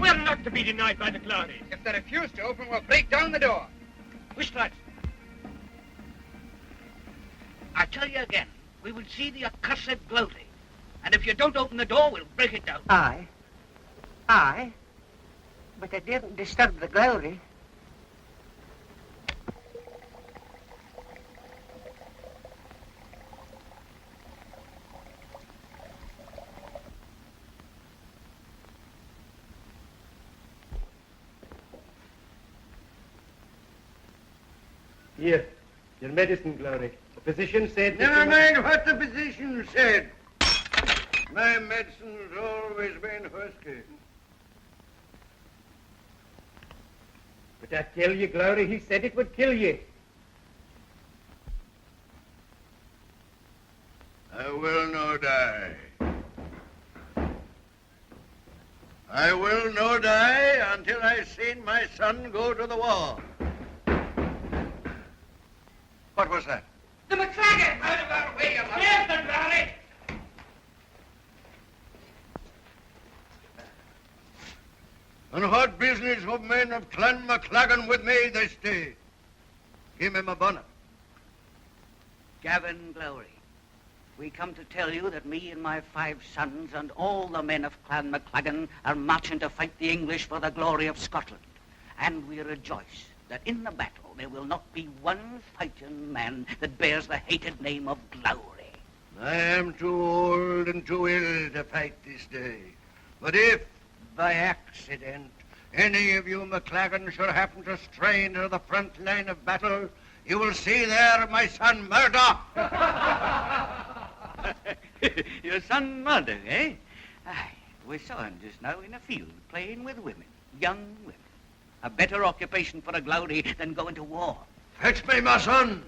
We're not to be denied by the glories. If they refuse to open, we'll break down the door. Which that? I tell you again, we will see the accursed glory. And if you don't open the door, we'll break it down. Aye. But it didn't disturb the glory. Here, your medicine, Glory. The physician said... Never mind what the physician said. My medicine's always been whiskey. But I tell you, Glory, he said it would kill you. I will no die. I will no die until I seen my son go to the war. What was that? The McClagan! Out of our way, you mother! Here's the glory! And what business have men of Clan McClagan with me this day? Give me my bonnet. Gavin Glory, we come to tell you that me and my 5 sons and all the men of Clan McClagan are marching to fight the English for the glory of Scotland. And we rejoice that in the battle there will not be one fighting man that bears the hated name of Glory. I am too old and too ill to fight this day. But if, by accident, any of you McClagan should happen to stray into the front line of battle, you will see there my son Murdoch. Your son Murdoch, eh? Aye, we saw him just now in a field playing with women, young women. A better occupation for a Glory than going to war. Fetch me my son.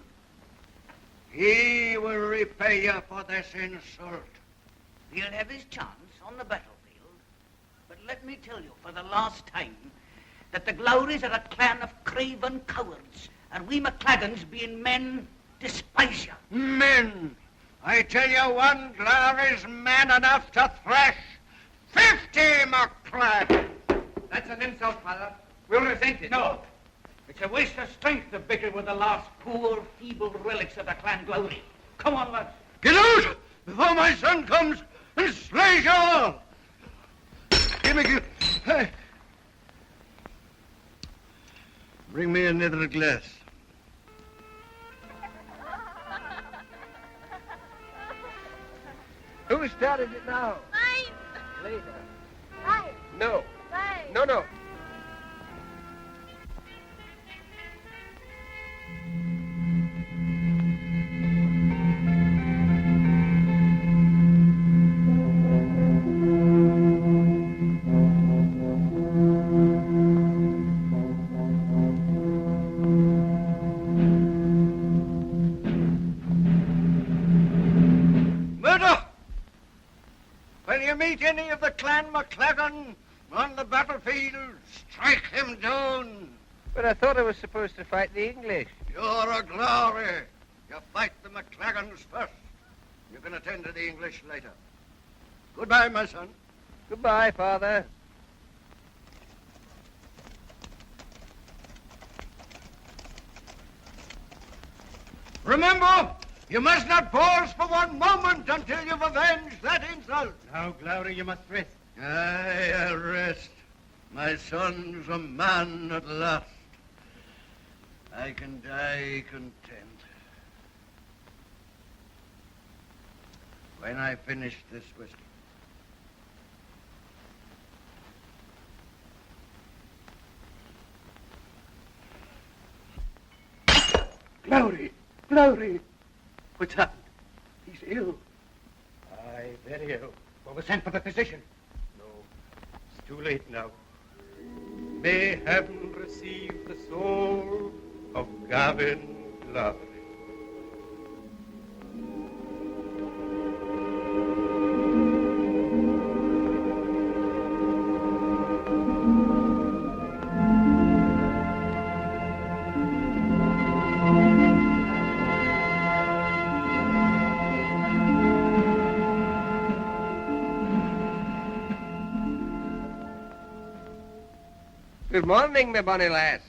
He will repay you for this insult. He'll have his chance on the battlefield. But let me tell you for the last time that the Glowries are a clan of craven cowards, and we McClagans, being men, despise you. Men! I tell you, one Glory's man enough to thrash 50 McClagan. That's an insult, Father. We'll resent it. No. It's a waste of strength to bicker with the last poor, feeble relics of the clan Glory. Come on, lads. Get out before my son comes and slays you all. Give. Hey. Bring me another glass. Who started it now? Mine. Later. Mine. No. Mine. No. Meet any of the Clan McClagan on the battlefield, strike him down. But I thought I was supposed to fight the English. You're a Glory. You fight the McClagans first. You can attend to the English later. Goodbye, my son. Goodbye, Father. Remember, you must not pause for one moment until you've avenged that insult. Now, Glory, you must rest. Aye, I'll rest. My son's a man at last. I can die content. When I finish this whiskey. Glory. What's happened? He's ill. Aye, very ill. Well, we sent for the physician. No, it's too late now. May heaven receive the soul of Gavin Glory. Good morning, my bonny lass.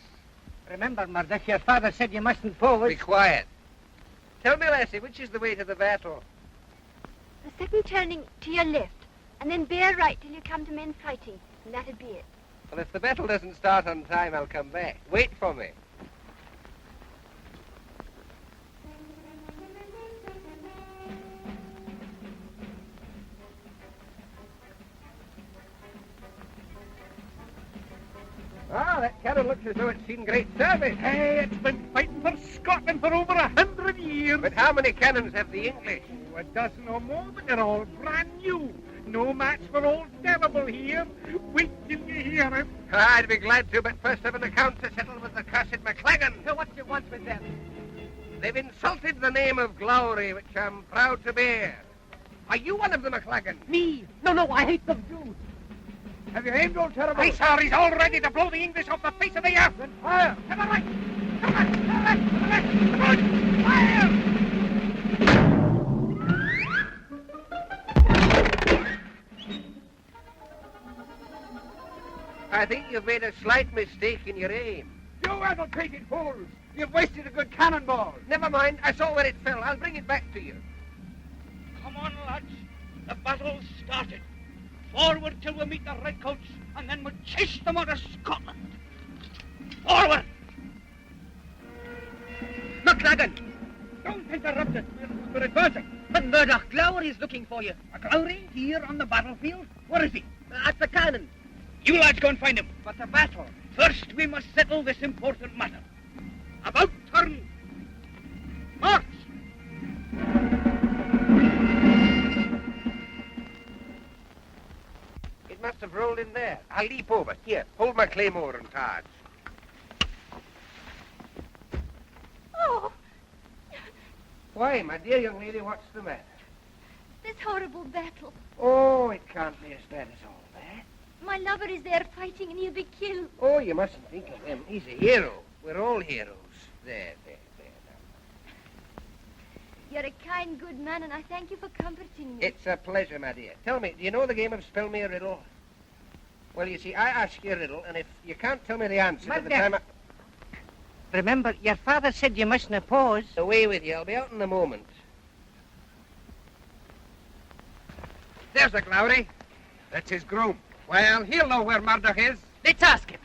Remember, Murdoch, your father said you mustn't forward. Be quiet. Tell me, lassie, which is the way to the battle? The second turning to your left, and then bear right till you come to men fighting, and that'll be it. Well, if the battle doesn't start on time, I'll come back. Wait for me. Ah, that cannon looks as though it's seen great service. Hey, it's been fighting for Scotland for over 100 years. But how many cannons have the English? Oh, a dozen or more, but they're all brand new. No match for old Terrible here. Wait till you hear him. I'd be glad to, but first I've an account to settle with the cursed McLagan. So what do you want with them? They've insulted the name of Glowry, which I'm proud to bear. Are you one of the McLagan? Me? No, I hate them too. Have you aimed, old Terrible? Aye, sir, he's all ready to blow the English off the face of the earth. Then fire! To the right! To the left! To the left! To the left! To the right! Fire! I think you've made a slight mistake in your aim. You adulterated fools! You've wasted a good cannonball. Never mind, I saw where it fell. I'll bring it back to you. Come on, lads. The battle's started. Forward till we meet the redcoats, and then we'll chase them out of Scotland. Forward! McLagan! Don't interrupt us. We're advancing. But Murdoch, Glowry is looking for you. A Glowry here on the battlefield? Where is he? At the cannon. You lads go and find him. But the battle. First, we must settle this important matter. About turn. March! It must have rolled in there. I'll leap over. Here, hold my claymore and targe. Oh, Why, my dear young lady, what's the matter? this horrible battle. Oh, it can't be as bad as all that. My lover is there fighting and he'll be killed. Oh, you mustn't think of him. He's a hero. We're all heroes. There. Now. You're a kind, good man, and I thank you for comforting me. It's a pleasure, my dear. Tell me, do you know the game of Spell Me a Riddle? Well, you see, I ask you a riddle, and if you can't tell me the answer by the time Remember, your father said you mustn't oppose. Away with you. I'll be out in a moment. There's the Glowry. That's his groom. Well, he'll know where Murdoch is. Let's ask him.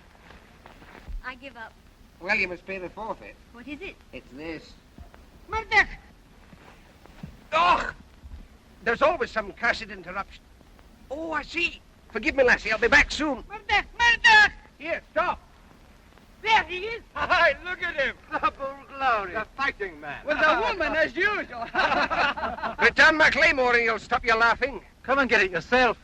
I give up. Well, you must pay the forfeit. What is it? It's this. Murdoch! Oh! There's always some cursed interruption. Oh, I see. Forgive me, lassie. I'll be back soon. Murdoch! Murdoch! Here, stop. There he is. Hi, look at him. Double Glowry. The fighting man. With a woman, as usual. Return my claymore and you'll stop your laughing. Come and get it yourself.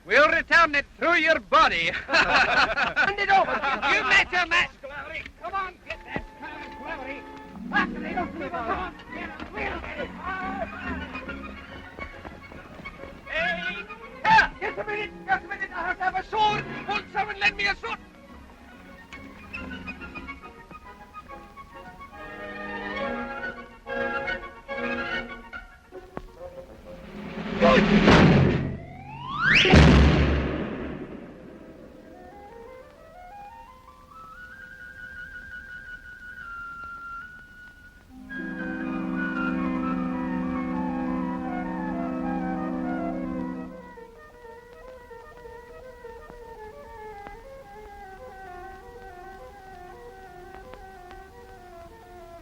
We'll return it through your body. Hand it over. You met her, Matt. Glowry, come on, get that cannon, Glowry. After they don't leave us on. We'll get it. Hey! Just a minute. I have to have a sword. Won't someone lend me a sword?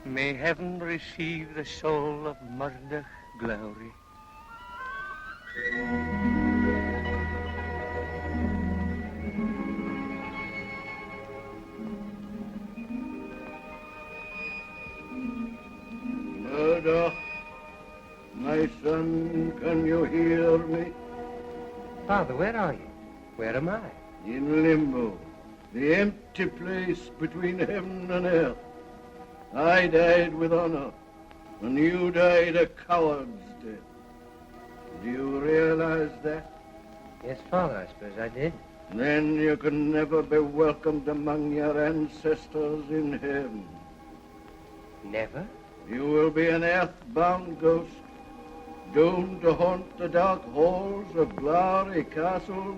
May heaven receive the soul of Murdoch Glowry. Murdoch, my son, can you hear me? Father, where are you? Where am I? In limbo, the empty place between heaven and earth. I died with honor, and you died a coward's death. Do you realize that? Yes, Father, I suppose I did. Then you can never be welcomed among your ancestors in heaven. Never? You will be an earthbound ghost, doomed to haunt the dark halls of Glory Castle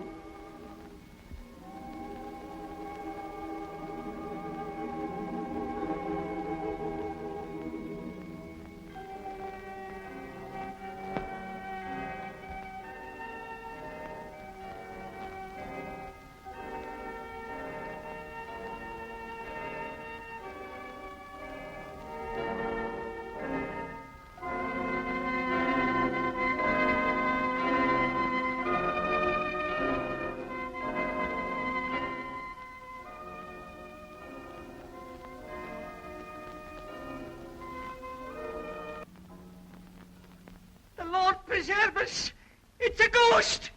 preserve us! It's a ghost!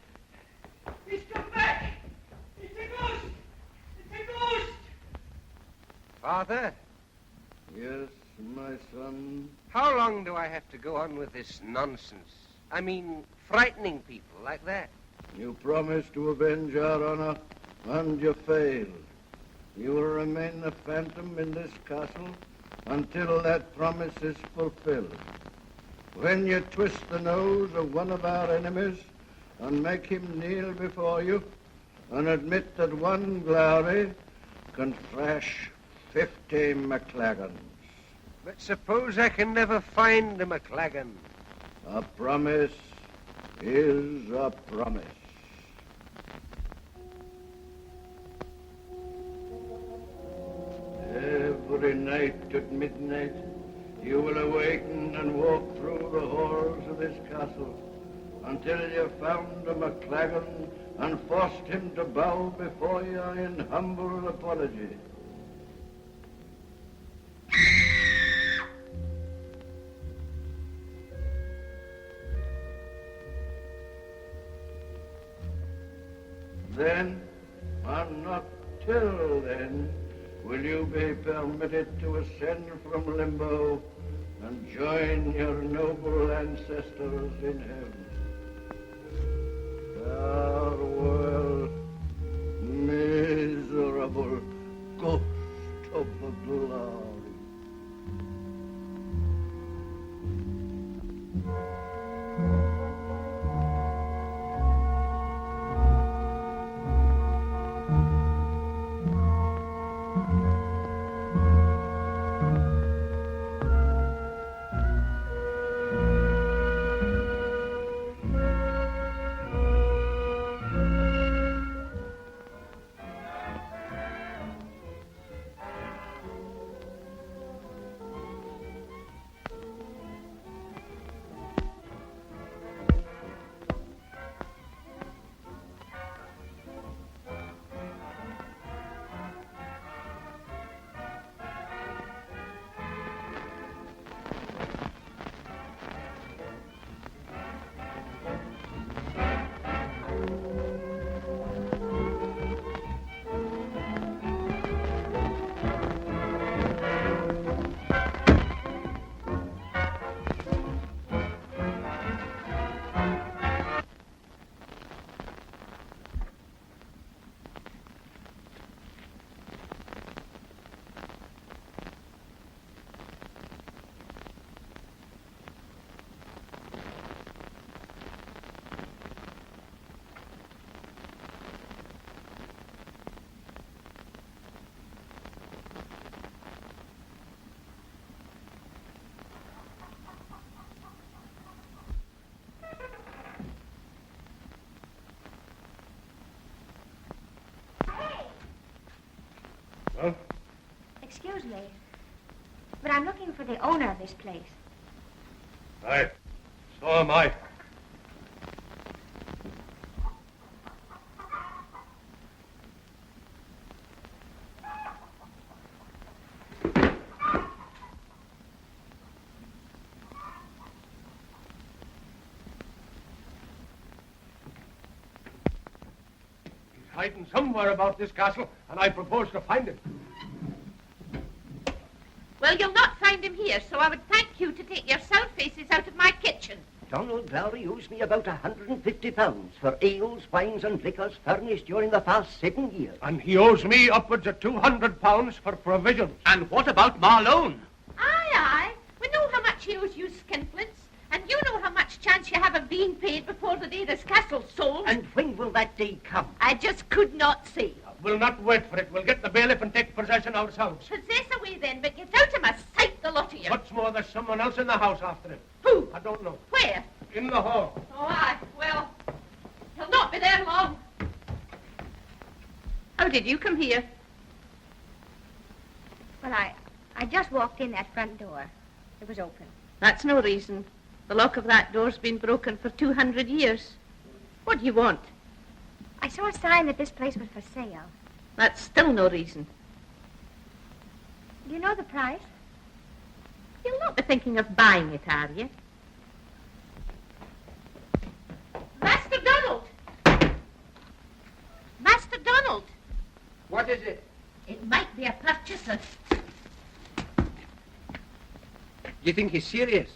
He's come back! It's a ghost! It's a ghost! Father, Yes, my son. how long do I have to go on with this nonsense? I mean, frightening people like that. You promised to avenge our honor, and you failed. You will remain a phantom in this castle until that promise is fulfilled. When you twist the nose of one of our enemies and make him kneel before you and admit that one glory can thrash 50 McLagans. But suppose I can never find the McLagan. A promise is a promise. Every night at midnight, you will awaken and walk through the halls of this castle until you found a McLagan and forced him to bow before you in humble apology. Then, and not till then, will you be permitted to ascend from limbo and join your noble ancestors in heaven. Farewell, miserable ghost of the glory. Huh? Excuse me, but I'm looking for the owner of this place. Aye. So am I. Hiding somewhere about this castle, and I propose to find him. Well, you'll not find him here, so I would thank you to take your sound faces out of my kitchen. Donald Lowry owes me about £150 for ales, wines and liquors furnished during the past 7 years. And he owes me upwards of £200 for provisions. And what about Marlone? Aye, aye. We know how much he owes you, skinflints. And you know how much chance you have of being paid before the day this castle's sold. And when will that day come? I just could not say. We'll not wait for it. We'll get the bailiff and take possession ourselves. Possess away then, but get out of my sight, the lot of you. What's more, there's someone else in the house after him. Who? I don't know. Where? In the hall. Oh, aye. Well, he'll not be there long. How did you come here? Well, I just walked in that front door. It was open. That's no reason. The lock of that door's been broken for 200 years. What do you want? I saw a sign that this place was for sale. That's still no reason. Do you know the price? You'll not be thinking of buying it, are you? What is it? It might be a purchaser. You think he's serious?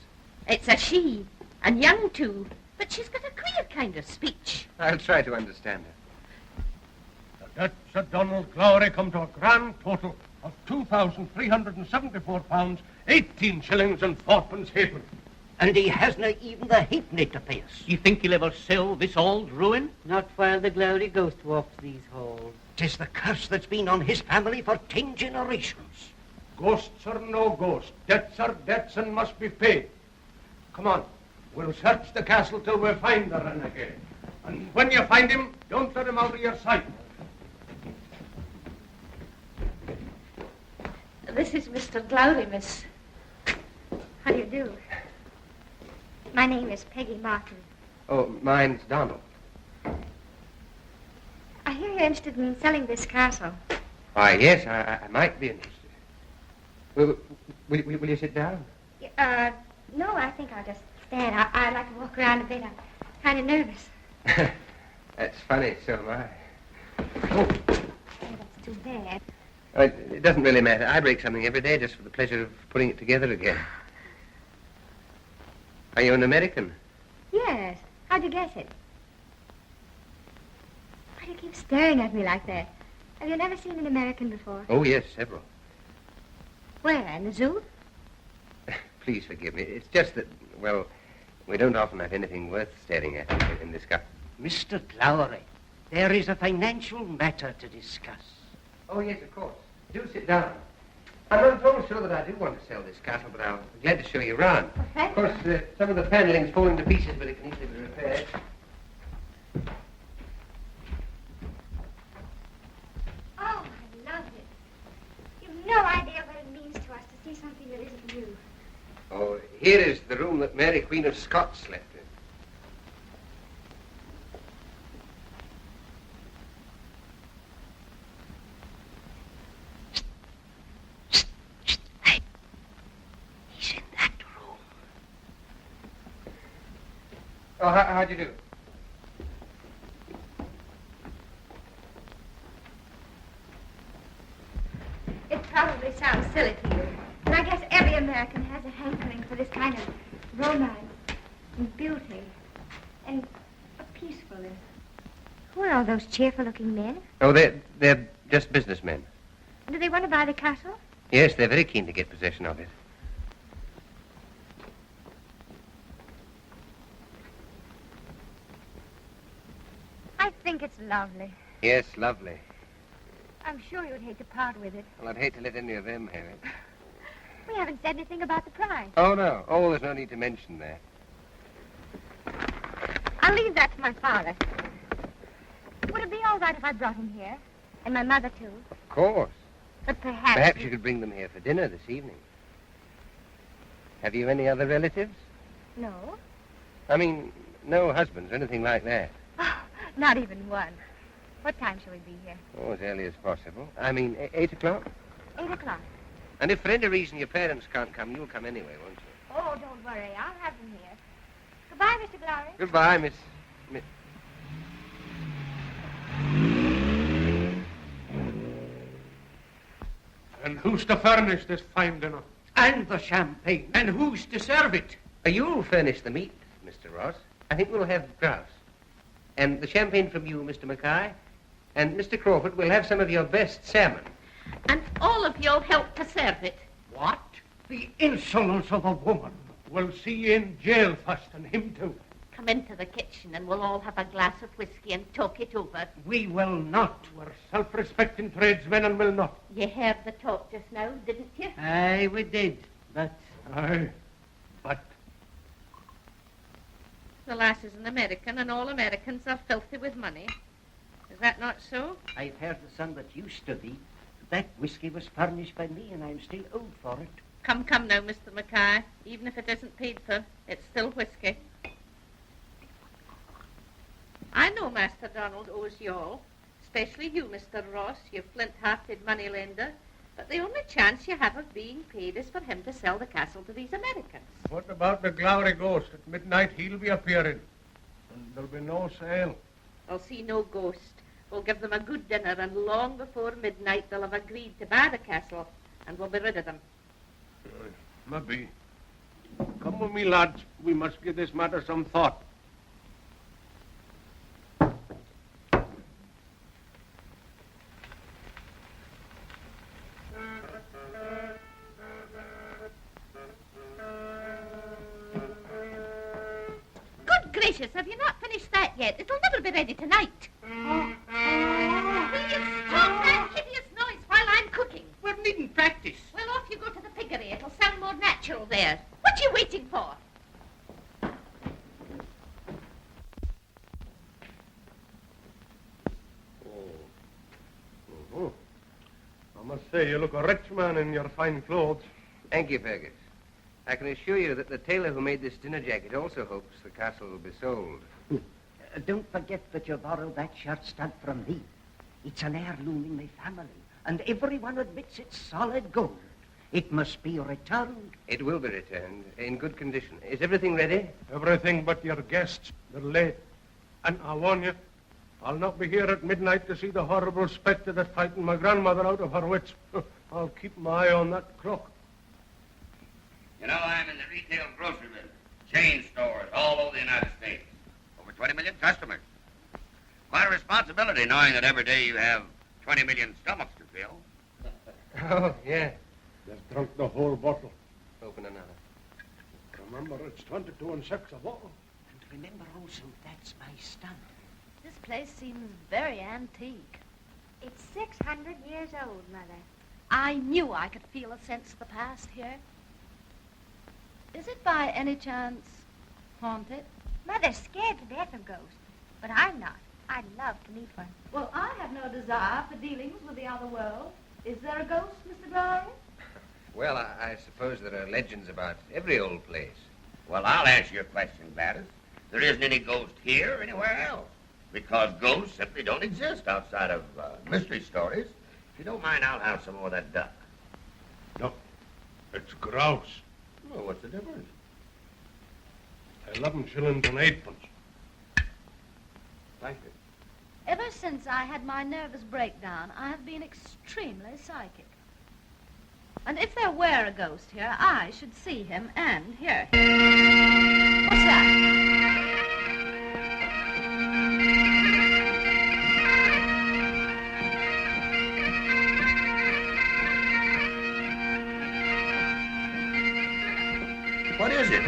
It's a she, and young too, but she's got a queer kind of speech. I'll try to understand her. The debts of Donald Glowry come to a grand total of £2,374, 18 shillings and 4pence halfpenny. And he hasn't even the halfpenny to pay us. You think he'll ever sell this old ruin? Not while the Glory Ghost walks these halls. 'Tis the curse that's been on his family for 10 generations. Ghosts or no ghosts, debts are debts and must be paid. Come on, we'll search the castle till we find the renegade. And when you find him, don't let him out of your sight. This is Mr. Glowry, miss. How do you do? My name is Peggy Martin. Oh, mine's Donald. I hear you're interested in selling this castle. Why, yes, I might be interested. Will you sit down? No, I think I'll just stand. I'd like to walk around a bit. I'm kind of nervous. That's funny, so am I. Oh, that's too bad. It doesn't really matter. I break something every day just for the pleasure of putting it together again. Are you an American? Yes. How'd you guess it? Why do you keep staring at me like that? Have you never seen an American before? Oh, yes, several. Where? In the zoo? Please forgive me. It's just that, well, we don't often have anything worth staring at in this country. Mr. Glowry, there is a financial matter to discuss. Oh, yes, of course. Do sit down. I'm not at all sure that I do want to sell this castle, but I'll be glad to show you around. Okay. Of course, some of the panelling's falling to pieces, but it can easily be repaired. Oh, I love it. You've no idea what it means to us to see something that isn't new. Oh, here is the room that Mary, Queen of Scots, slept in. He's in that room. Oh, how'd you do? It probably sounds silly to you, but I guess every American has a hankering for this kind of romance and beauty and peacefulness. Who are all those cheerful-looking men? Oh, they're just businessmen. Do they want to buy the castle? Yes, they're very keen to get possession of it. I think it's lovely. Yes, lovely. I'm sure you'd hate to part with it. Well, I'd hate to let any of them have it. We haven't said anything about the price. Oh, no. Oh, there's no need to mention that. I'll leave that to my father. Would it be all right if I brought him here? And my mother, too? Of course. But perhaps... Perhaps you could bring them here for dinner this evening. Have you any other relatives? No. I mean, no husbands or anything like that. Oh, not even one. What time shall we be here? Oh, as early as possible. I mean, 8 o'clock. 8 o'clock. And if for any reason your parents can't come, you'll come anyway, won't you? Oh, don't worry. I'll have them here. Goodbye, Mr. Glowry. Goodbye, Miss... And who's to furnish this fine dinner? And the champagne. And who's to serve it? You'll furnish the meat, Mr. Ross. I think we'll have grouse. And the champagne from you, Mr. Mackay. And Mr. Crawford will have some of your best salmon. And all of you'll help to serve it. What? The insolence of a woman. We'll see you in jail first, and him too. Come into the kitchen and we'll all have a glass of whiskey and talk it over. We will not. We're self-respecting tradesmen and will not. You heard the talk just now, didn't you? Aye, we did. But Aye, but The lass is an American and all Americans are filthy with money. Is that not so? I've heard the son that you study. That whiskey was furnished by me, and I'm still owed for it. Come now, Mr. Mackay. Even if it isn't paid for, it's still whiskey. I know Master Donald owes you all, especially you, Mr. Ross, you flint-hearted moneylender. But the only chance you have of being paid is for him to sell the castle to these Americans. what about the Glowry Ghost? At midnight he'll be appearing. And there'll be no sale. I'll see no ghost. We'll give them a good dinner, and long before midnight they'll have agreed to buy the castle, and we'll be rid of them. Maybe. Come with me, lads. We must give this matter some thought. Good gracious, have you not finished that yet? It'll never be ready tonight. Will you stop that hideous noise while I'm cooking? We're needing practice. Well, off you go to the piggery. It'll sound more natural there. What are you waiting for? Oh. I must say, you look a rich man in your fine clothes. Thank you, Fergus. I can assure you that the tailor who made this dinner jacket also hopes the castle will be sold. Don't forget that you borrowed that shirt stud from me. It's an heirloom in my family, and everyone admits it's solid gold. It must be returned. It will be returned in good condition. Is everything ready? Everything but your guests. They're late. And I warn you, I'll not be here at midnight to see the horrible spectre that's frightened my grandmother out of her wits. I'll keep my eye on that clock. You know, I'm in the retail grocery business. Chain stores all over the United States. Over 20 million customers. Quite a responsibility knowing that every day you have 20 million stomachs to fill. Oh, yeah. They've drunk the whole bottle. Open another. Remember, it's 22 and 6 a bottle. And remember also, that's my stud. This place seems very antique. It's 600 years old, Mother. I knew I could feel a sense of the past here. Is it by any chance haunted? Mother's scared to death of ghosts, but I'm not. I'd love to meet one. Well, I have no desire for dealings with the other world. Is there a ghost, Mr. Glory? Well, I suppose there are legends about every old place. Well, I'll answer your question, Gladys. There isn't any ghost here or anywhere else. Because ghosts simply don't exist outside of mystery stories. If you don't mind, I'll have some more of that duck. No, it's grouse. Well, what's the difference? 11 shillings and 8 pence. Thank you. Ever since I had my nervous breakdown, I have been extremely psychic. And if there were a ghost here, I should see him and hear him. What's that? What is it?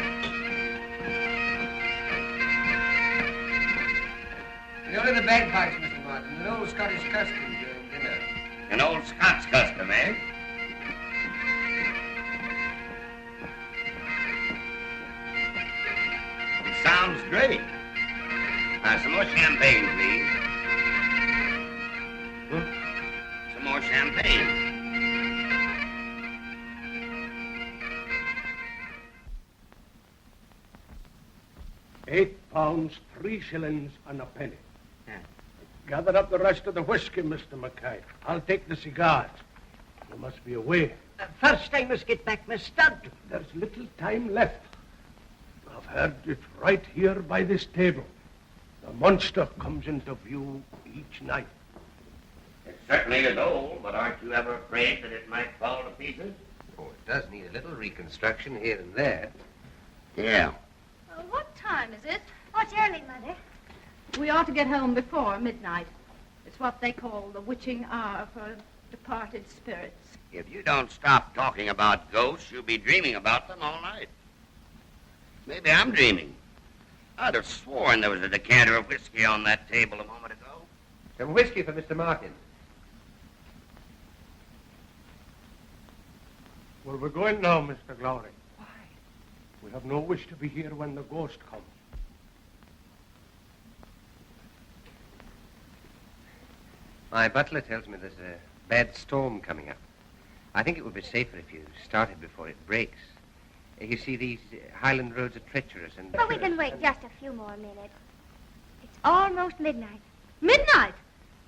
You're in the bagpipes, Mr. Martin. An old Scottish custom during dinner. An old Scots custom, eh? It sounds great. Some more champagne, please. Some more champagne. £8, 3 shillings and a penny. Gather up the rest of the whiskey, Mr. Mackay. I'll take the cigars. You must be away. First I must get back my stud. There's little time left. I've heard it right here by this table. The monster comes into view each night. It certainly is old, but aren't you ever afraid that it might fall to pieces? Oh, it does need a little reconstruction here and there. Yeah. What time is it? Oh, it's early, Mother. We ought to get home before midnight. It's what they call the witching hour for departed spirits. If you don't stop talking about ghosts, you'll be dreaming about them all night. Maybe I'm dreaming. I'd have sworn there was a decanter of whiskey on that table a moment ago. Some whiskey for Mr. Martin. Well, we're going now, Mr. Glowry. Why? We have no wish to be here when the ghost comes. My butler tells me there's a bad storm coming up. I think it would be safer if you started before it breaks. You see, these Highland roads are treacherous and... But we can wait just a few more minutes. It's almost midnight. Midnight?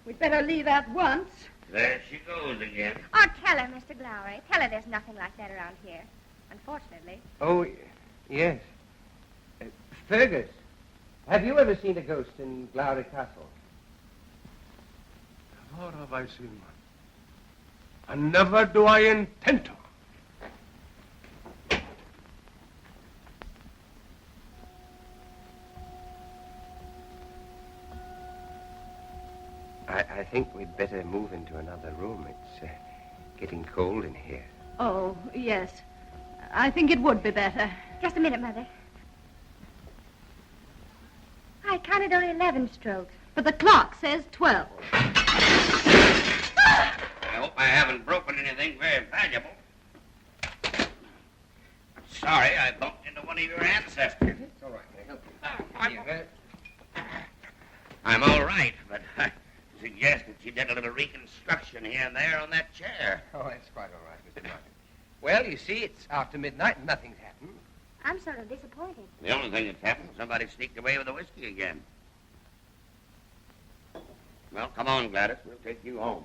We'd better leave at once. There she goes again. Oh, tell her, Mr. Glowry. Tell her there's nothing like that around here. Unfortunately. Oh, yes. Fergus, have you ever seen a ghost in Glowry Castle? Never have I seen one. And never do I intend to. I think we'd better move into another room. It's getting cold in here. Oh, yes. I think it would be better. Just a minute, Mother. I counted only 11 strokes. But the clock says 12. I hope I haven't broken anything very valuable. I'm sorry I bumped into one of your ancestors. It's all right. Can I help you? You hurt? I'm all right, but I suggest that you did a little reconstruction here and there on that chair. Oh, that's quite all right, Mr. Martin. Well, you see, it's after midnight and nothing's happened. I'm sort of disappointed. The only thing that's happened, somebody sneaked away with the whiskey again. Well, come on, Gladys. We'll take you home.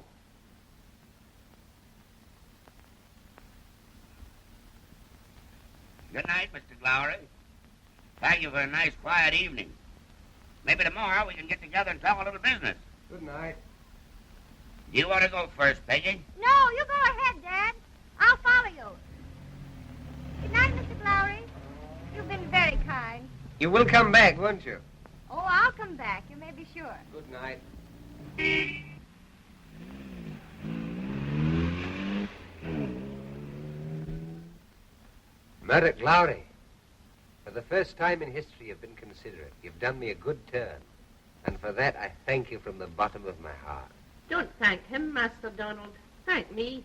Good night, Mr. Glowry. Thank you for a nice, quiet evening. Maybe tomorrow we can get together and talk a little business. Good night. Do you want to go first, Peggy? No, you go ahead, Dad. I'll follow you. Good night, Mr. Glowry. You've been very kind. You will come back, won't you? Oh, I'll come back. You may be sure. Good night. Murdoch Lowry, for the first time in history you've been considerate. You've done me a good turn. And for that, I thank you from the bottom of my heart. Don't thank him, Master Donald. Thank me.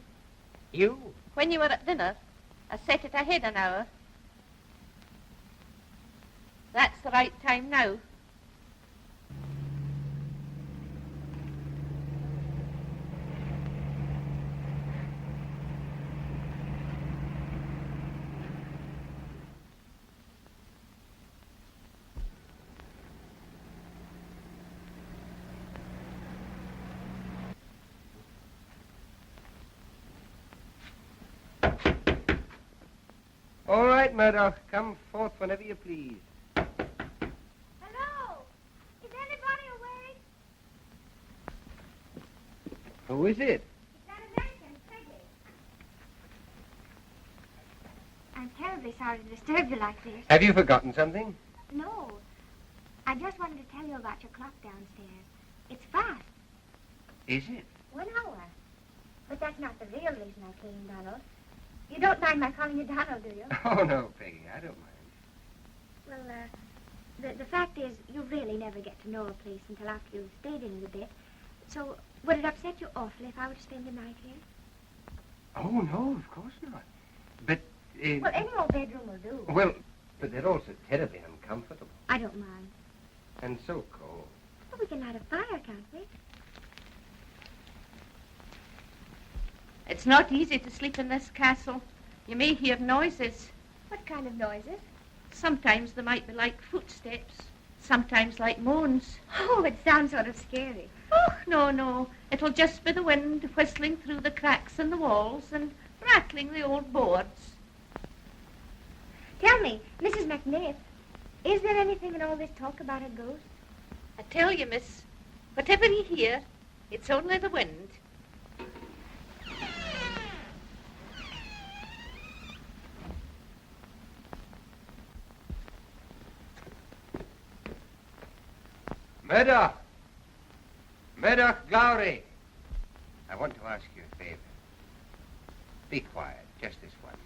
You? When you were at dinner, I set it ahead an hour. That's the right time now. All right, Murdoch. Come forth whenever you please. Hello? Is anybody awake? Who is it? It's that American, Peggy. I'm terribly sorry to disturb you like this. Have you forgotten something? No. I just wanted to tell you about your clock downstairs. It's fast. Is it? 1 hour. But that's not the real reason I came, Donald. You don't mind my calling you Donald, do you? Oh, no, Peggy. I don't mind. Well, the fact is, you really never get to know a place until after you've stayed in it a bit. So, would it upset you awfully if I were to spend the night here? Oh, no, of course not. But, Well, any old bedroom will do. Well, but they're also terribly uncomfortable. I don't mind. And so cold. Well, we can light a fire, can't we? It's not easy to sleep in this castle. You may hear noises. What kind of noises? Sometimes they might be like footsteps. Sometimes like moans. Oh, it sounds sort of scary. Oh, no. It'll just be the wind whistling through the cracks in the walls and rattling the old boards. Tell me, Mrs. McNiff, is there anything in all this talk about a ghost? I tell you, miss, whatever you hear, it's only the wind. Murdoch! Murdoch Glowry! I want to ask you a favor. Be quiet, just this one night.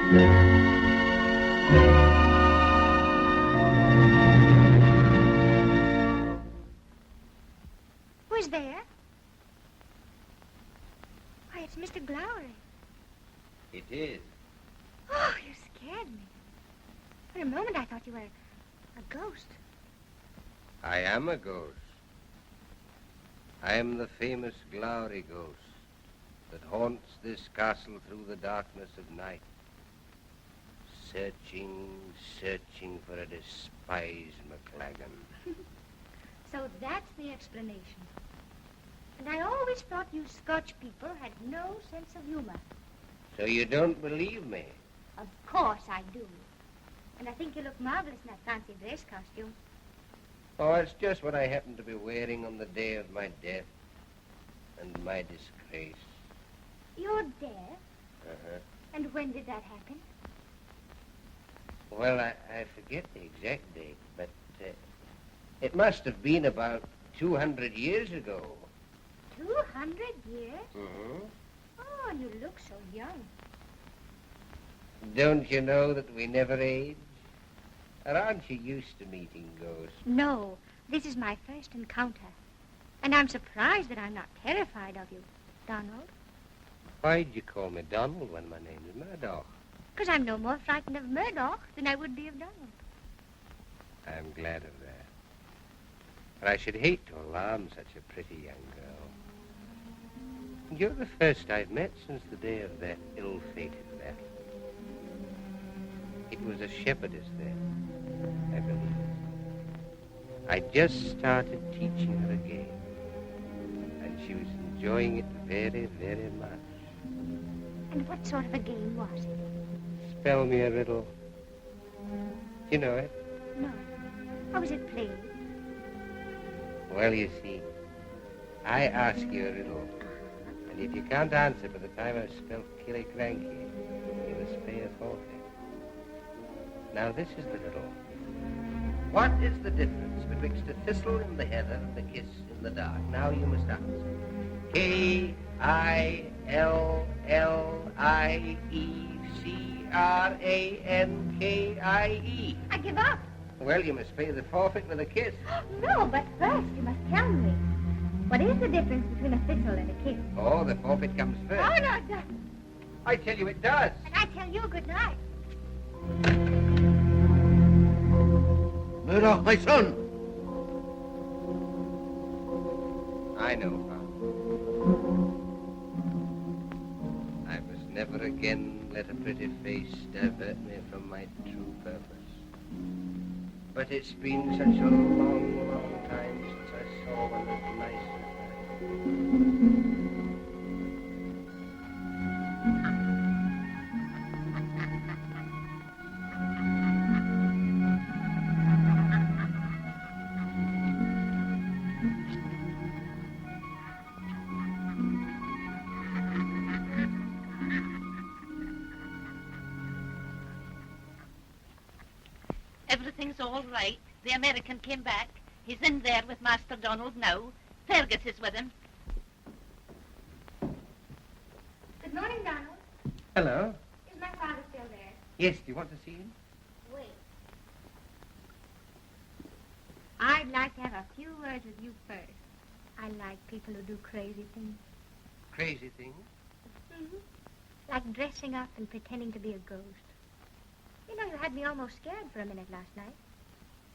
Who's there? Why, it's Mr. Glowry. It is. Oh, you scared me. For a moment, I thought you were a ghost. I am a ghost. I am the famous Glowry ghost that haunts this castle through the darkness of night, searching for a despised McLagan. So that's the explanation. And I always thought you Scotch people had no sense of humor. So you don't believe me? Of course I do. And I think you look marvelous in that fancy dress costume. Oh, it's just what I happen to be wearing on the day of my death and my disgrace. Your death? Uh-huh. And when did that happen? Well, I forget the exact date, but it must have been about 200 years ago. 200 years? Mm-hmm. Oh, and you look so young. Don't you know that we never age? Or aren't you used to meeting ghosts? No, this is my first encounter. And I'm surprised that I'm not terrified of you, Donald. Why'd you call me Donald when my name is Murdoch? Because I'm no more frightened of Murdoch than I would be of Donald. I'm glad of that. But I should hate to alarm such a pretty young girl. And you're the first I've met since the day of that ill-fated battle. It was a shepherdess then, I believe. I just started teaching her a game, and she was enjoying it very, very much. And what sort of a game was it? Spell me a riddle. You know it? No. How was it played? Well, you see, I ask you a riddle, and if you can't answer by the time I've spelled Killicranky, you must pay a forfeit. Now, this is the riddle. What is the difference betwixt a thistle in the heather and a kiss in the dark? Now you must answer. Killicrankie. I give up. Well, you must pay the forfeit with a kiss. No, but first you must tell me. What is the difference between a thistle and a kiss? Oh, the forfeit comes first. Oh, no, it doesn't. I tell you it does. And I tell you good night. Murdoch, my son. I know, Father. I must never again let a pretty face divert me from my true purpose. But it's been such a long, long time since I saw one as nice as Everything's all right. The American came back. He's in there with Master Donald now. Fergus is with him. Good morning, Donald. Hello. Is my father still there? Yes, do you want to see him? Wait. I'd like to have a few words with you first. I like people who do crazy things. Crazy things? Mm-hmm. Like dressing up and pretending to be a ghost. You know, you had me almost scared for a minute last night.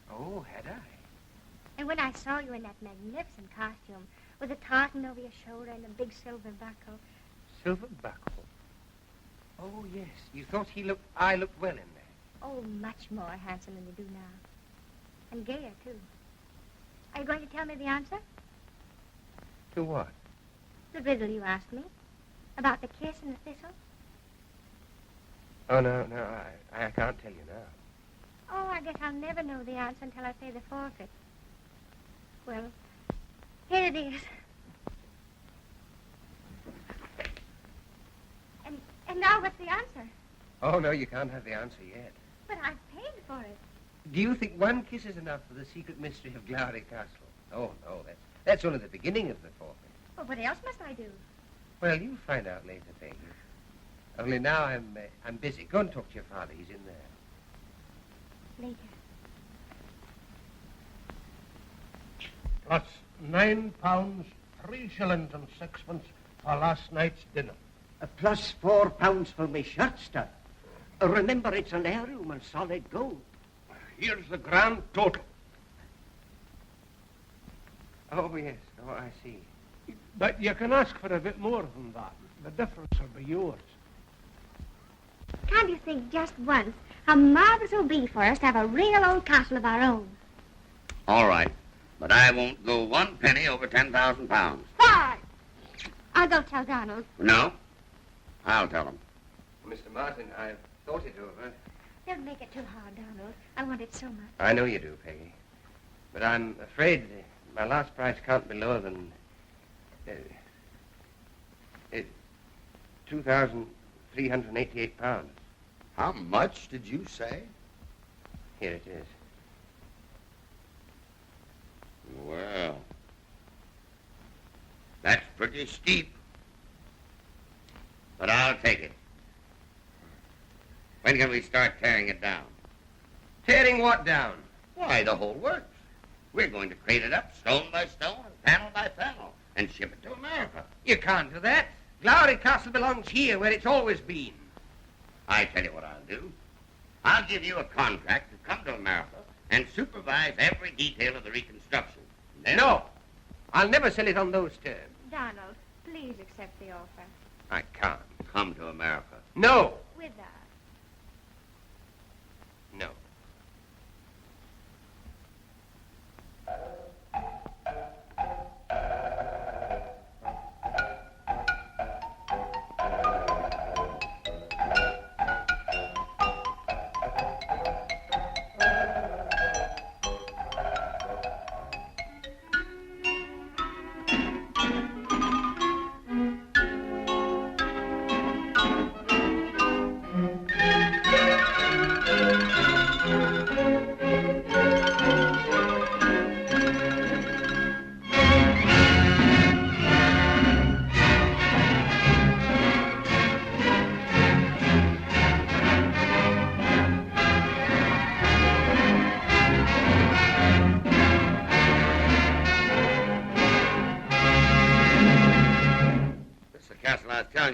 Oh, had I? And when I saw you in that magnificent costume, with a tartan over your shoulder and a big silver buckle. Silver buckle? Oh, yes. You thought I looked well in that. Oh, much more handsome than you do now. And gayer, too. Are you going to tell me the answer? To what? The riddle you asked me. About the kiss and the thistle. Oh, no, I can't tell you now. Oh, I guess I'll never know the answer until I pay the forfeit. Well, here it is. And now what's the answer? Oh, no, you can't have the answer yet. But I've paid for it. Do you think one kiss is enough for the secret mystery of Glowry Castle? Oh, no, that's only the beginning of the forfeit. Well, what else must I do? Well, you'll find out later, Peggy. Only now I'm busy. Go and talk to your father. He's in there. Later. Plus £9, 3 shillings and sixpence for last night's dinner. Plus £4 for my shirt stud. Remember, it's an heirloom and solid gold. Here's the grand total. Oh, yes. Oh, I see. But you can ask for a bit more than that. The difference will be yours. Can't you think just once how marvelous it will be for us to have a real old castle of our own? All right. But I won't go 1 penny over £10,000. Why? I'll go tell Donald. No? I'll tell him. Mr. Martin, I've thought it over. Don't make it too hard, Donald. I want it so much. I know you do, Peggy. But I'm afraid my last price can't be lower than... £2,388. How much did you say? Here it is. Well, that's pretty steep. But I'll take it. When can we start tearing it down? Tearing what down? Why, the whole works. We're going to crate it up stone by stone and panel by panel and ship it to America. You can't do that. Glory Castle belongs here, where it's always been. I tell you what I'll do. I'll give you a contract to come to America and supervise every detail of the reconstruction. Then... No. I'll never sell it on those terms. Donald, please accept the offer. I can't. Come to America. No. With us. No.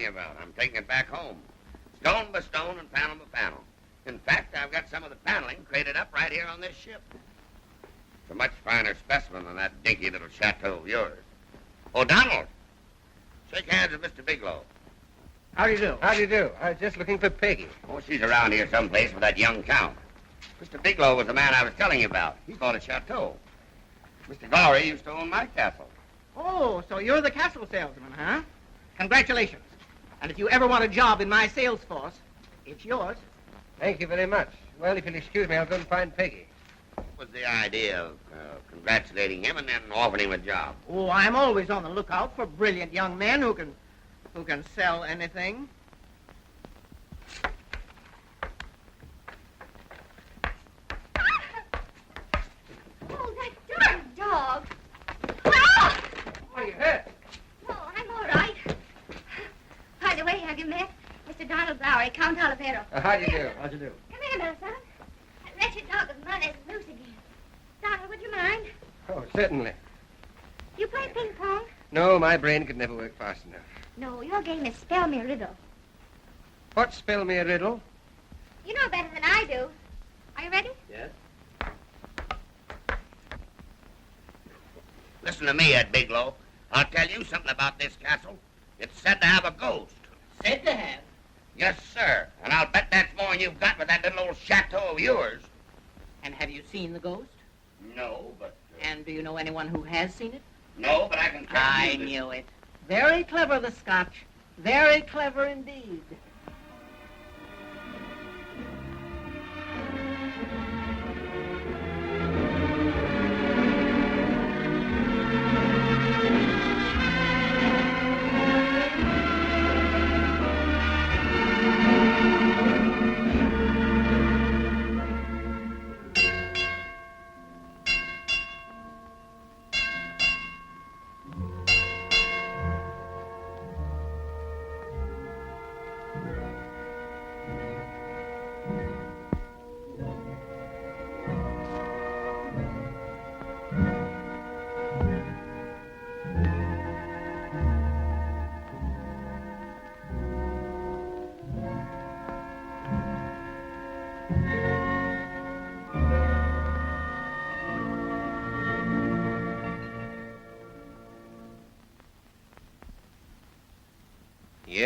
About. I'm taking it back home. Stone by stone and panel by panel. In fact, I've got some of the paneling crated up right here on this ship. It's a much finer specimen than that dinky little chateau of yours. Oh, Donald! Shake hands with Mr. Bigelow. How do you do? How do you do? I was just looking for Peggy. Oh, she's around here someplace with that young count. Mr. Bigelow was the man I was telling you about. He bought a chateau. Mr. Glory used to own my castle. Oh, so you're the castle salesman, huh? Congratulations. And if you ever want a job in my sales force, it's yours. Thank you very much. Well, if you'll excuse me, I'll go and find Peggy. What was the idea of congratulating him and then offering him a job? Oh, I'm always on the lookout for brilliant young men who can sell anything. Oh, that darn dog. Ah! Are you hurt? Oh, I'm all right. By the way, have you met Mr. Donald Lowry, Count Olivero? How do you do? How do you do? Come here, Millicent. That wretched dog of mine is loose again. Donald, would you mind? Oh, certainly. You play ping pong? No, my brain could never work fast enough. No, your game is spell me a riddle. What, spell me a riddle? You know better than I do. Are you ready? Yes. Listen to me, Ed Bigelow. I'll tell you something about this castle. It's said to have a ghost. Said to have. Yes, sir. And I'll bet that's more than you've got with that little old chateau of yours. And have you seen the ghost? No, but... And do you know anyone who has seen it? No, but I can tell I you... knew it. Very clever, the Scotch. Very clever indeed.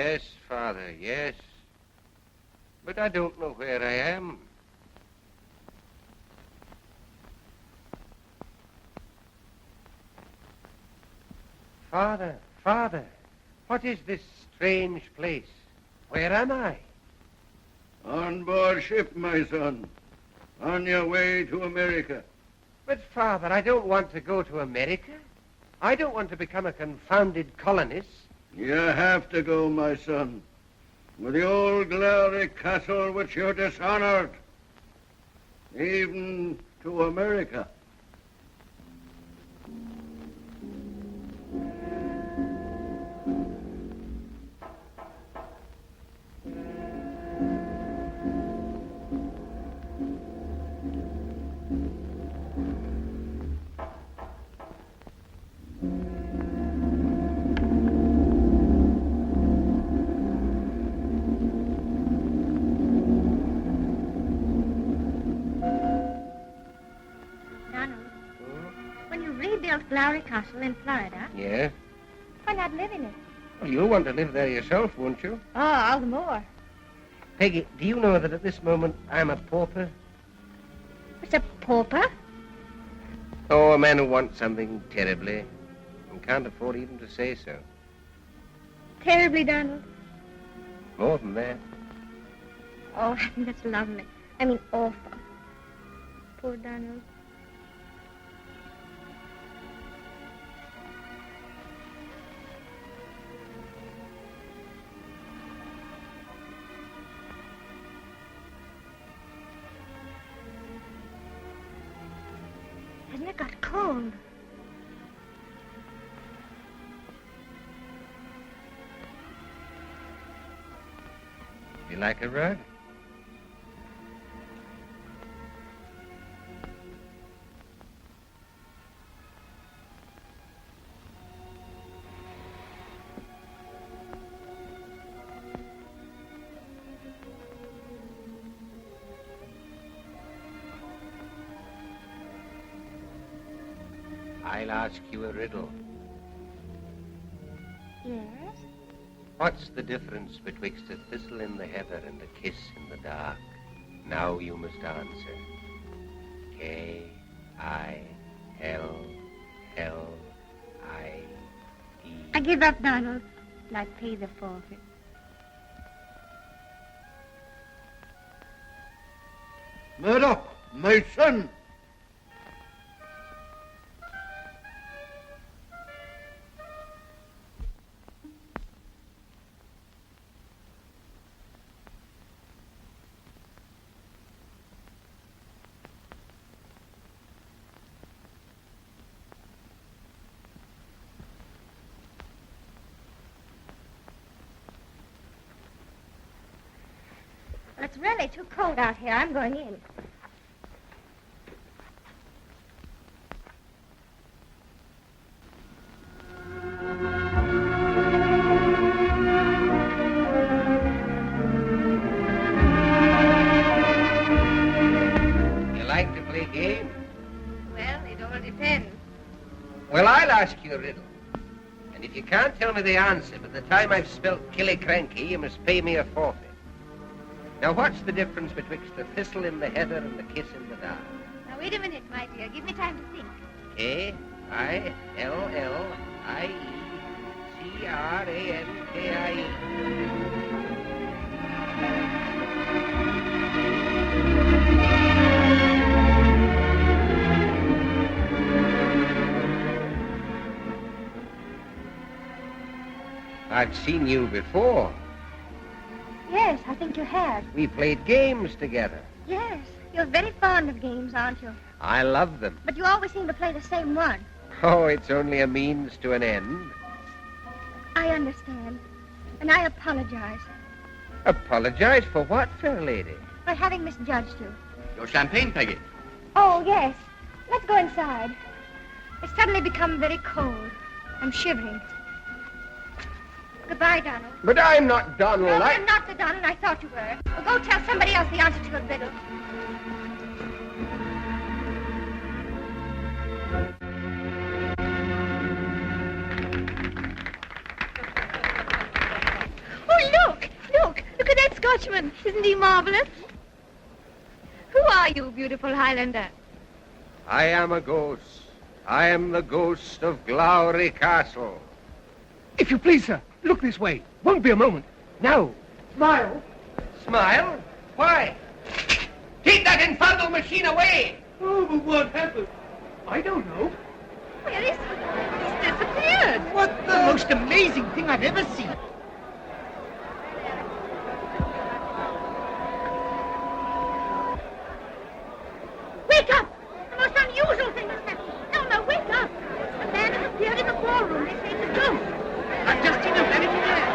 Yes, Father, yes. But I don't know where I am. Father, Father, what is this strange place? Where am I? On board ship, my son. On your way to America. But, Father, I don't want to go to America. I don't want to become a confounded colonist. You have to go, my son. With the old glory castle which you dishonored. Even to America. Lowry Castle in Florida. Yeah? Why not live in it? Well, you'll want to live there yourself, won't you? Oh, all the more. Peggy, do you know that at this moment I'm a pauper? What's a pauper? Oh, a man who wants something terribly and can't afford even to say so. Terribly, Donald? More than that. Oh, I think that's lovely. I mean, awful. Poor Donald. Hasn't it got cold? You like a rug? I'll ask you a riddle. Yes? What's the difference betwixt a thistle in the heather and a kiss in the dark? Now you must answer. K-I-L-L-I-E. I give up, Donald, and I pay the forfeit. Murdoch, my son! Well, it's really too cold out here. I'm going in. You like to play games? Well, it all depends. Well, I'll ask you a riddle. And if you can't tell me the answer by the time I've spelt killy-cranky, you must pay me a forfeit. Now, what's the difference betwixt the thistle in the heather and the kiss in the dark? Now, wait a minute, my dear. Give me time to think. K-I-L-L-I-E-C-R-A-N-K-I-E. I've seen you before. Yes, I think you have. We played games together. Yes, you're very fond of games, aren't you? I love them. But you always seem to play the same one. Oh, it's only a means to an end. I understand. And I apologize Apologize for what, fair lady? for having misjudged you. Your champagne, Peggy. Oh, yes. Let's go inside. It's suddenly become very cold. I'm shivering. Goodbye, Donald. But I'm not Donald. No, you're not the Donald I thought you were. Well, go tell somebody else the answer to your riddle. Oh, Scotchman. Isn't he marvelous? Who are you, beautiful Highlander? I am a ghost. I am the ghost of Glowry Castle. If you please, sir, look this way. Won't be a moment. Now. Smile. Smile? Why? Take that infernal machine away! Oh, but what happened? I don't know. Where is he? He's disappeared. What the most amazing thing I've ever seen. Wake up! The most unusual thing has happened. No, wake up! A man has appeared in the ballroom. They say it's a ghost. I've just seen a vanity there.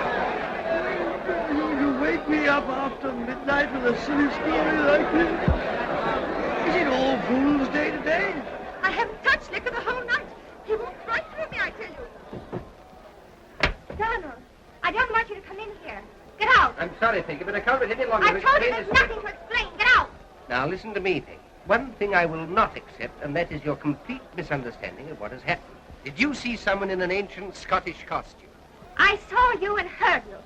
You wake me up after midnight with a silly story like this? Is it all Fool's Day today? I haven't touched liquor the whole night. He walked right through me, I tell you. Donald, I don't want you to come in here. Get out. I'm sorry, Peggy, but I can't wait any longer. I told you there's nothing to explain. Get out. Now, listen to me, Peggy. One thing I will not accept, and that is your complete misunderstanding of what has happened. Did you see someone in an ancient Scottish costume? I saw you and heard you.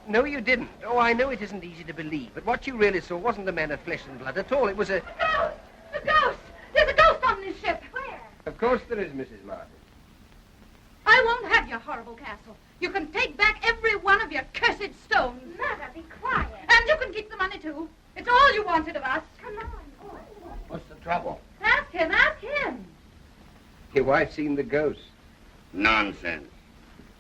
No, you didn't. Oh, I know it isn't easy to believe, but what you really saw wasn't a man of flesh and blood at all. It was a... Ghost! A ghost! There's a ghost on this ship. Where? Of course there is, Mrs. Martin. I won't have your horrible castle. You can take back every one of your cursed stones. Mother, be quiet. And you can keep the money, too. It's all you wanted of us. Come on. What's the trouble? Ask him, ask him. Your wife's seen the ghost. Nonsense.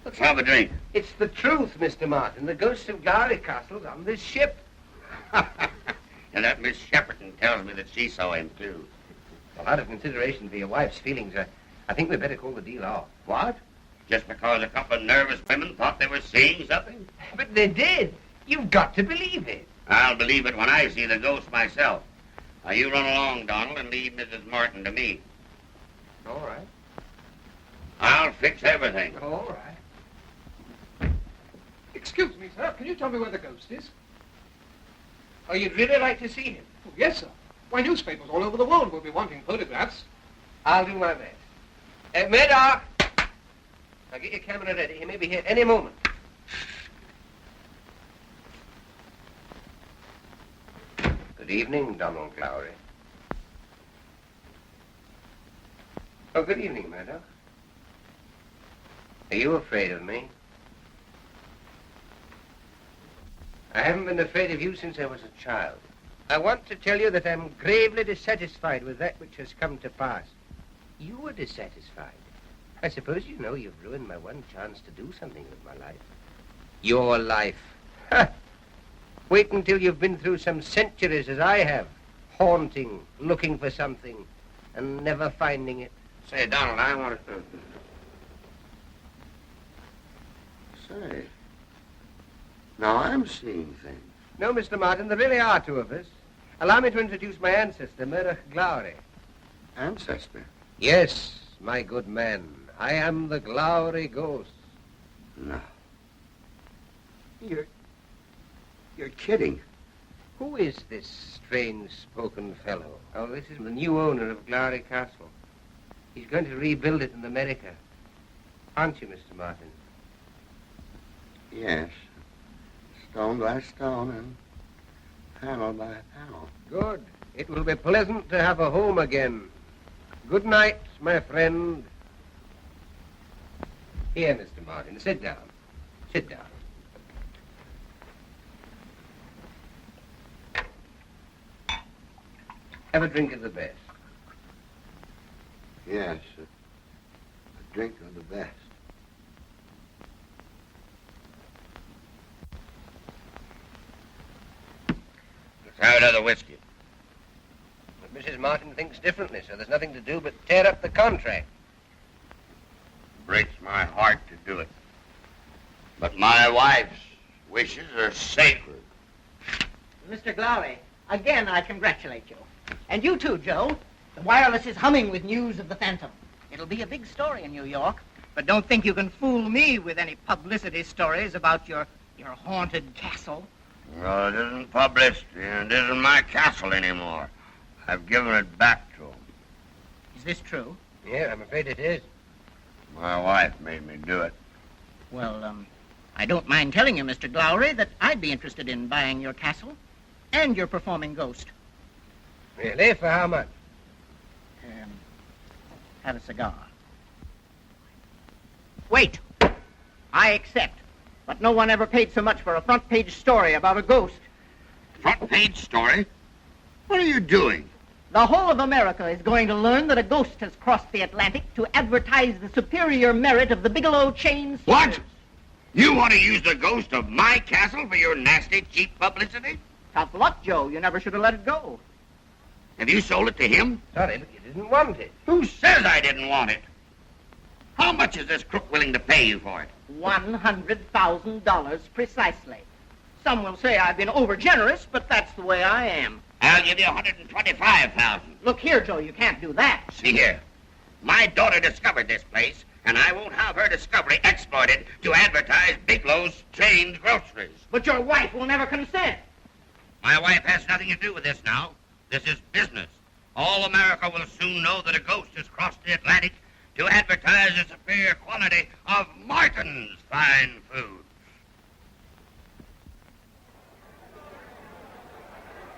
Let's have a drink. It's the truth, Mr. Martin. The ghost of Glowry Castle's on this ship. And that Miss Shepperton tells me that she saw him, too. Well, out of consideration for your wife's feelings, I think we'd better call the deal off. What? Just because a couple of nervous women thought they were seeing something? But they did. You've got to believe it. I'll believe it when I see the ghost myself. Now, you run along, Donald, and leave Mrs. Martin to me. All right. I'll fix everything. All right. Excuse me, sir. Can you tell me where the ghost is? Oh, you'd really like to see him? Oh, yes, sir. Why, newspapers all over the world will be wanting photographs. I'll do my best. Murdoch! Now get your camera ready. He may be here any moment. Good evening, Donald Glowry. Oh, good evening, Murdoch. Are you afraid of me? I haven't been afraid of you since I was a child. I want to tell you that I'm gravely dissatisfied with that which has come to pass. You were dissatisfied. I suppose you know you've ruined my one chance to do something with my life. Your life. Ha! Wait until you've been through some centuries as I have, haunting, looking for something, and never finding it. Say, Donald, I want to... Say, now I'm seeing things. No, Mr. Martin, there really are two of us. Allow me to introduce my ancestor, Murdoch Glowry. Ancestor? Yes, my good man. I am the Glowry ghost. No. You're kidding. Who is this strange-spoken fellow? Oh, this is the new owner of Glowry Castle. He's going to rebuild it in America. Aren't you, Mr. Martin? Yes. Stone by stone and panel by panel. Good. It will be pleasant to have a home again. Good night, my friend. Here, Mr. Martin, sit down. Sit down. Have a drink of the best. Yes, a drink of the best. Let's have another whiskey. But Mrs. Martin thinks differently, so there's nothing to do but tear up the contract. Breaks my heart to do it. But my wife's wishes are sacred. Mr. Glowry, again I congratulate you. And you too, Joe. The wireless is humming with news of the Phantom. It'll be a big story in New York. But don't think you can fool me with any publicity stories about your haunted castle. Well, it isn't publicity, and it isn't my castle anymore. I've given it back to him. Is this true? Yeah, I'm afraid it is. My wife made me do it. Well, I don't mind telling you, Mr. Glowry, that I'd be interested in buying your castle and your performing ghost. Really? For how much? Have a cigar. Wait. I accept. But no one ever paid so much for a front-page story about a ghost. Front-page story? What are you doing? The whole of America is going to learn that a ghost has crossed the Atlantic to advertise the superior merit of the Bigelow chain stores. What? You want to use the ghost of my castle for your nasty, cheap publicity? Tough luck, Joe. You never should have let it go. Have you sold it to him? Sorry, but you didn't want it. Who says I didn't want it? How much is this crook willing to pay you for it? $100,000 precisely. Some will say I've been over-generous, but that's the way I am. I'll give you $125,000. Look here, Joe, you can't do that. See here. My daughter discovered this place, and I won't have her discovery exploited to advertise Bigelow's chained groceries. But your wife will never consent. My wife has nothing to do with this now. This is business. All America will soon know that a ghost has crossed the Atlantic to advertise the superior quality of Martin's fine foods.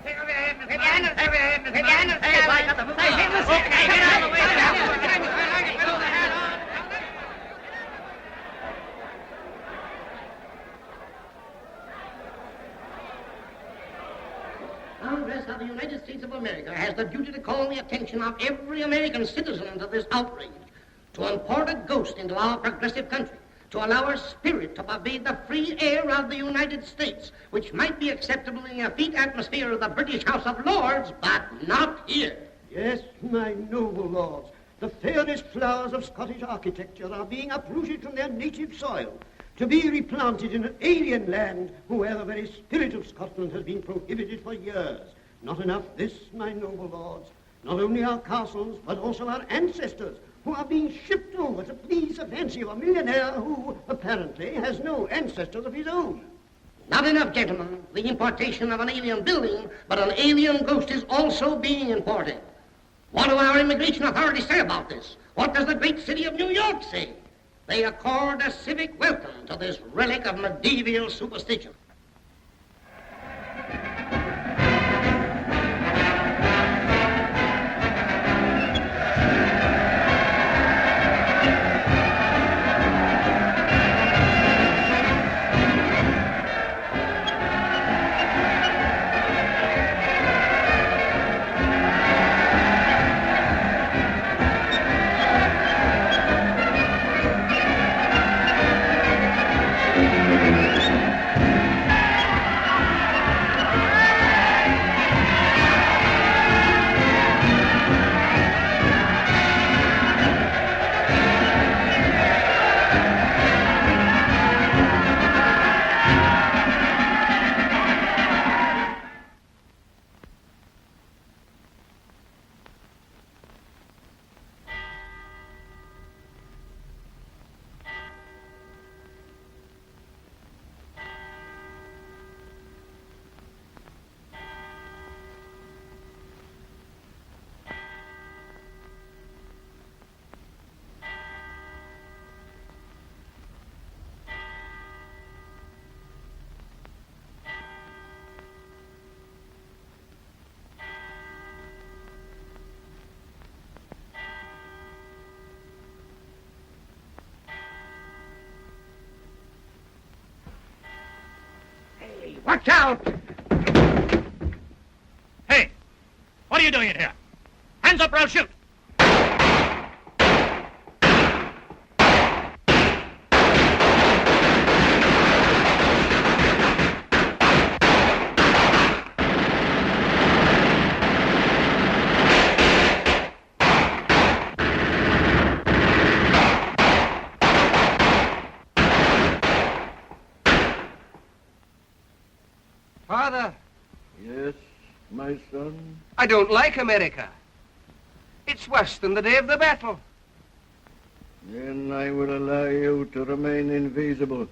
Take over your head, Mr. Martin. Take over your head, Mr. Martin. Hey, I got the move. Hey, listen. Okay, get out of the way. Congress of the United States of America has the duty to call the attention of every American citizen to this outrage, to import a ghost into our progressive country, to allow our spirit to pervade the free air of the United States, which might be acceptable in the effete atmosphere of the British House of Lords, but not here. Yes, my noble lords, the fairest flowers of Scottish architecture are being uprooted from their native soil to be replanted in an alien land where the very spirit of Scotland has been prohibited for years. Not enough this, my noble lords. Not only our castles, but also our ancestors, who are being shipped over to please the fancy of a millionaire who, apparently, has no ancestors of his own. Not enough, gentlemen. The importation of an alien building, but an alien ghost is also being imported. What do our immigration authorities say about this? What does the great city of New York say? They accord a civic welcome to this relic of medieval superstition. Watch out! Hey, what are you doing in here? Hands up or I'll shoot! Father. Yes, my son? I don't like America. It's worse than the day of the battle. Then I will allow you to remain invisible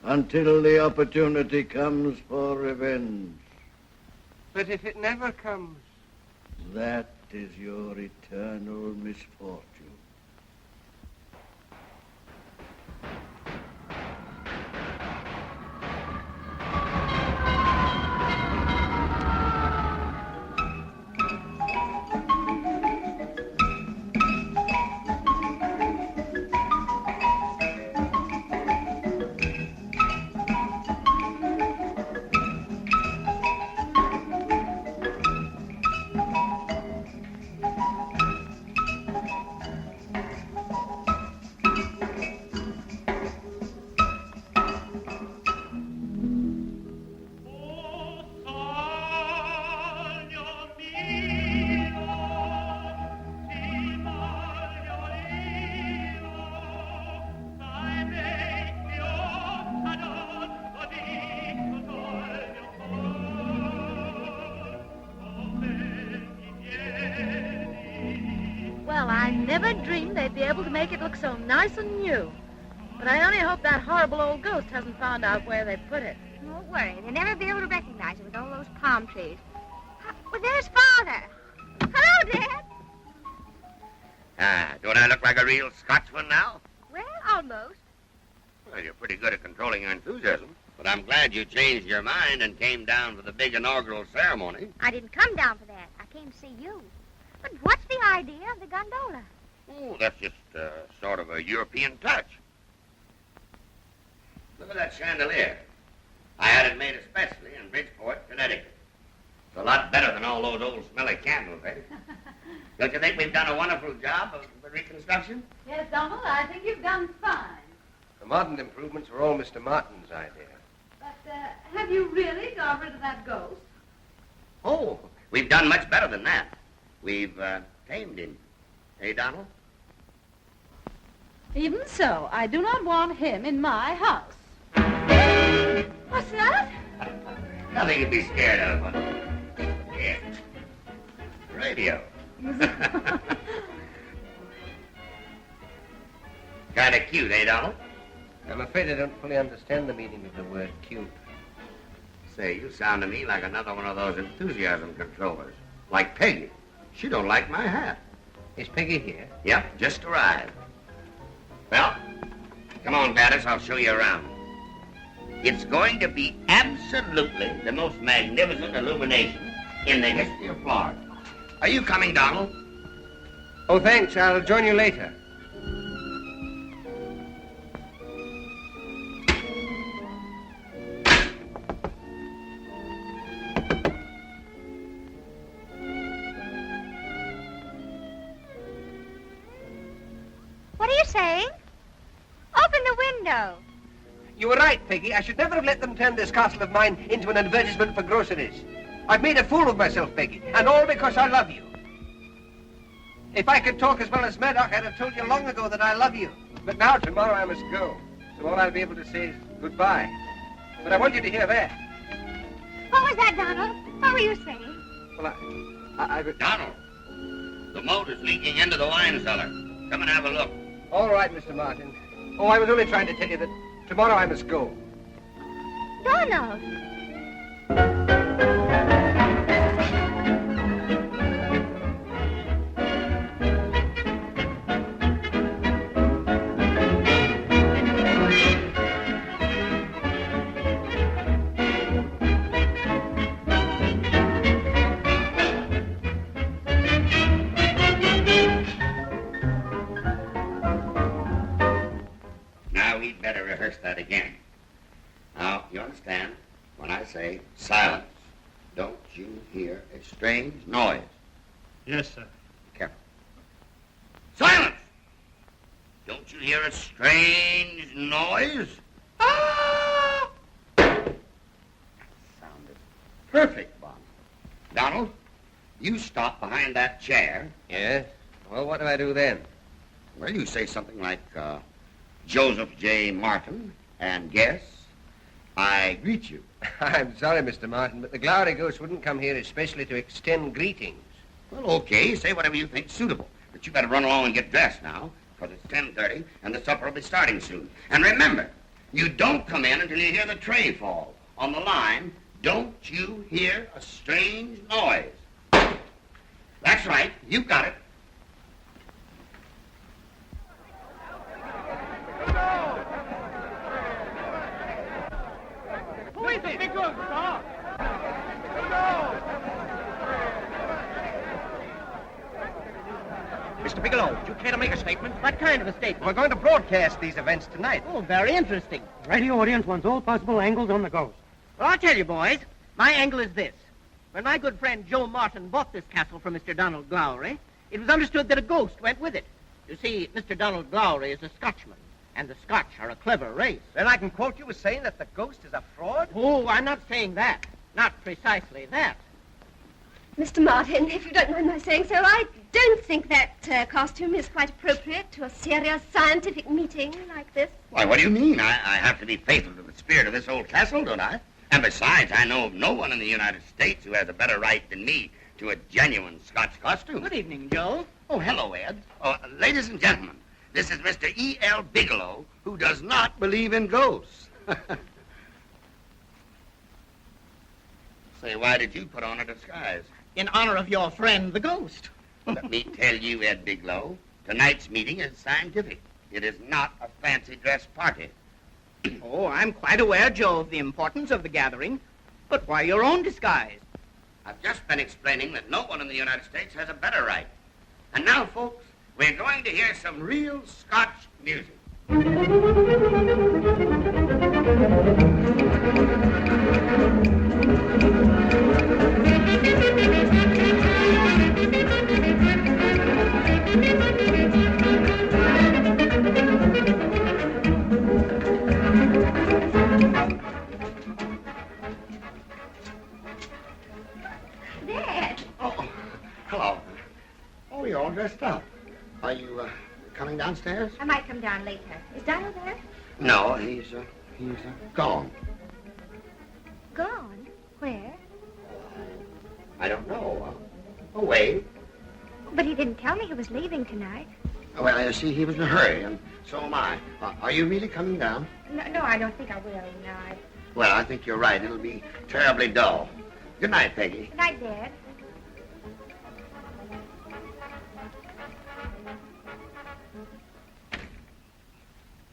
until the opportunity comes for revenge. But if it never comes? That is your eternal misfortune. I never dreamed they'd be able to make it look so nice and new. But I only hope that horrible old ghost hasn't found out where they put it. Don't worry. They'll never be able to recognize it with all those palm trees. Well, there's Father. Hello, Dad. Don't I look like a real Scotsman now? Well, almost. Well, you're pretty good at controlling your enthusiasm. But I'm glad you changed your mind and came down for the big inaugural ceremony. I didn't come down for that. I came to see you. But what's the idea of the gondola? Oh, that's just sort of a European touch. Look at that chandelier. I had it made especially in Bridgeport, Connecticut. It's a lot better than all those old smelly candles, eh? Don't you think we've done a wonderful job of the reconstruction? Yes, Donald, I think you've done fine. The modern improvements were all Mr. Martin's idea. But have you really got rid of that ghost? Oh, we've done much better than that. We've tamed him. Eh, Donald? Even so, I do not want him in my house. What's that? Nothing to be scared of. Yeah. Radio. Kind of cute, eh, Donald? I'm afraid I don't fully understand the meaning of the word cute. Say, you sound to me like another one of those enthusiasm controllers. Like Peggy. She don't like my hat. Is Peggy here? Yep, just arrived. Well, come on, Gladys, I'll show you around. It's going to be absolutely the most magnificent illumination in the history of Florida. Are you coming, Donald? Oh, thanks. I'll join you later. What are you saying? Open the window. You were right, Peggy. I should never have let them turn this castle of mine into an advertisement for groceries. I've made a fool of myself, Peggy, and all because I love you. If I could talk as well as Murdoch, I'd have told you long ago that I love you. But now, tomorrow, I must go. So all I'll be able to say is goodbye. But I want you to hear that. What was that, Donald? What were you saying? Well, I Donald, the moat is leaking into the wine cellar. Come and have a look. All right, Mr. Martin. Oh, I was only trying to tell you that tomorrow I must go. Donald. Now we'd better rehearse that again. Now, you understand? When I say silence, don't you hear a strange noise? Yes, sir. Be careful. Silence! Don't you hear a strange noise? Ah! That sounded perfect, Bonnie. Donald, you stop behind that chair. Yes? Well, what do I do then? Well, you say something like, Joseph J. Martin, and guess, I greet you. I'm sorry, Mr. Martin, but the Glory Ghost wouldn't come here especially to extend greetings. Well, okay, say whatever you think's suitable. But you better run along and get dressed now, because it's 10:30, and the supper will be starting soon. And remember, you don't come in until you hear the tray fall. On the line, don't you hear a strange noise. That's right, you got it. Who is it? Big Ghost, sir. Mr. Bigelow, do you care to make a statement? What kind of a statement? We're going to broadcast these events tonight. Oh, very interesting. Radio audience wants all possible angles on the ghost. Well, I'll tell you, boys. My angle is this. When my good friend Joe Martin bought this castle from Mr. Donald Glowry, it was understood that a ghost went with it. You see, Mr. Donald Glowry is a Scotchman, and the Scotch are a clever race. Then I can quote you as saying that the ghost is a fraud? Oh, I'm not saying that. Not precisely that. Mr. Martin, if you don't mind my saying so, I don't think that costume is quite appropriate to a serious scientific meeting like this. Why, what do you mean? I have to be faithful to the spirit of this old castle, don't I? And besides, I know of no one in the United States who has a better right than me to a genuine Scotch costume. Good evening, Joe. Oh, hello, Ed. Oh, ladies and gentlemen, this is Mr. E.L. Bigelow, who does not believe in ghosts. Say, why did you put on a disguise? In honor of your friend, the ghost. Let me tell you, Ed Bigelow, tonight's meeting is scientific. It is not a fancy dress party. Oh, I'm quite aware, Joe, of the importance of the gathering. But why your own disguise? I've just been explaining that no one in the United States has a better right. And now, folks, we're going to hear some real Scotch music. Dad. Oh, hello. Oh, you're all dressed up. Are you coming downstairs? I might come down later. Is Donald there? No, he's gone. Gone? Where? I don't know. Away. But he didn't tell me he was leaving tonight. Well, you see, he was in a hurry, and so am I. Are you really coming down? No, I don't think I will. No, Well, I think you're right. It'll be terribly dull. Good night, Peggy. Good night, Dad.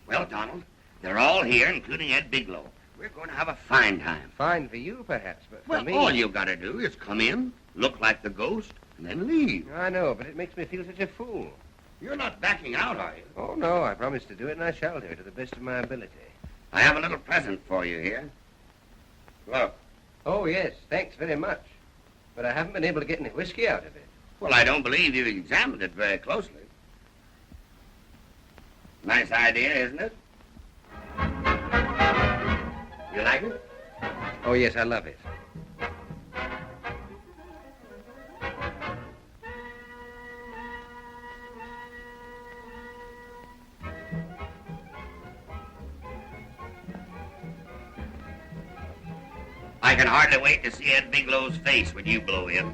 Well, Donald, they're all here, including Ed Bigelow. We're going to have a fine time. Fine for you, perhaps, but for Well, me... all you've got to do is come in, look like the ghost, and then leave. I know, but it makes me feel such a fool. You're not backing out, are you? Oh, no, I promised to do it, and I shall do it to the best of my ability. I have a little present for you here. Look. Oh, yes, thanks very much. But I haven't been able to get any whiskey out of it. Well, I don't believe you examined it very closely. Nice idea, isn't it? You like it? Oh, yes, I love it. I can hardly wait to see Ed Bigelow's face when you blow in.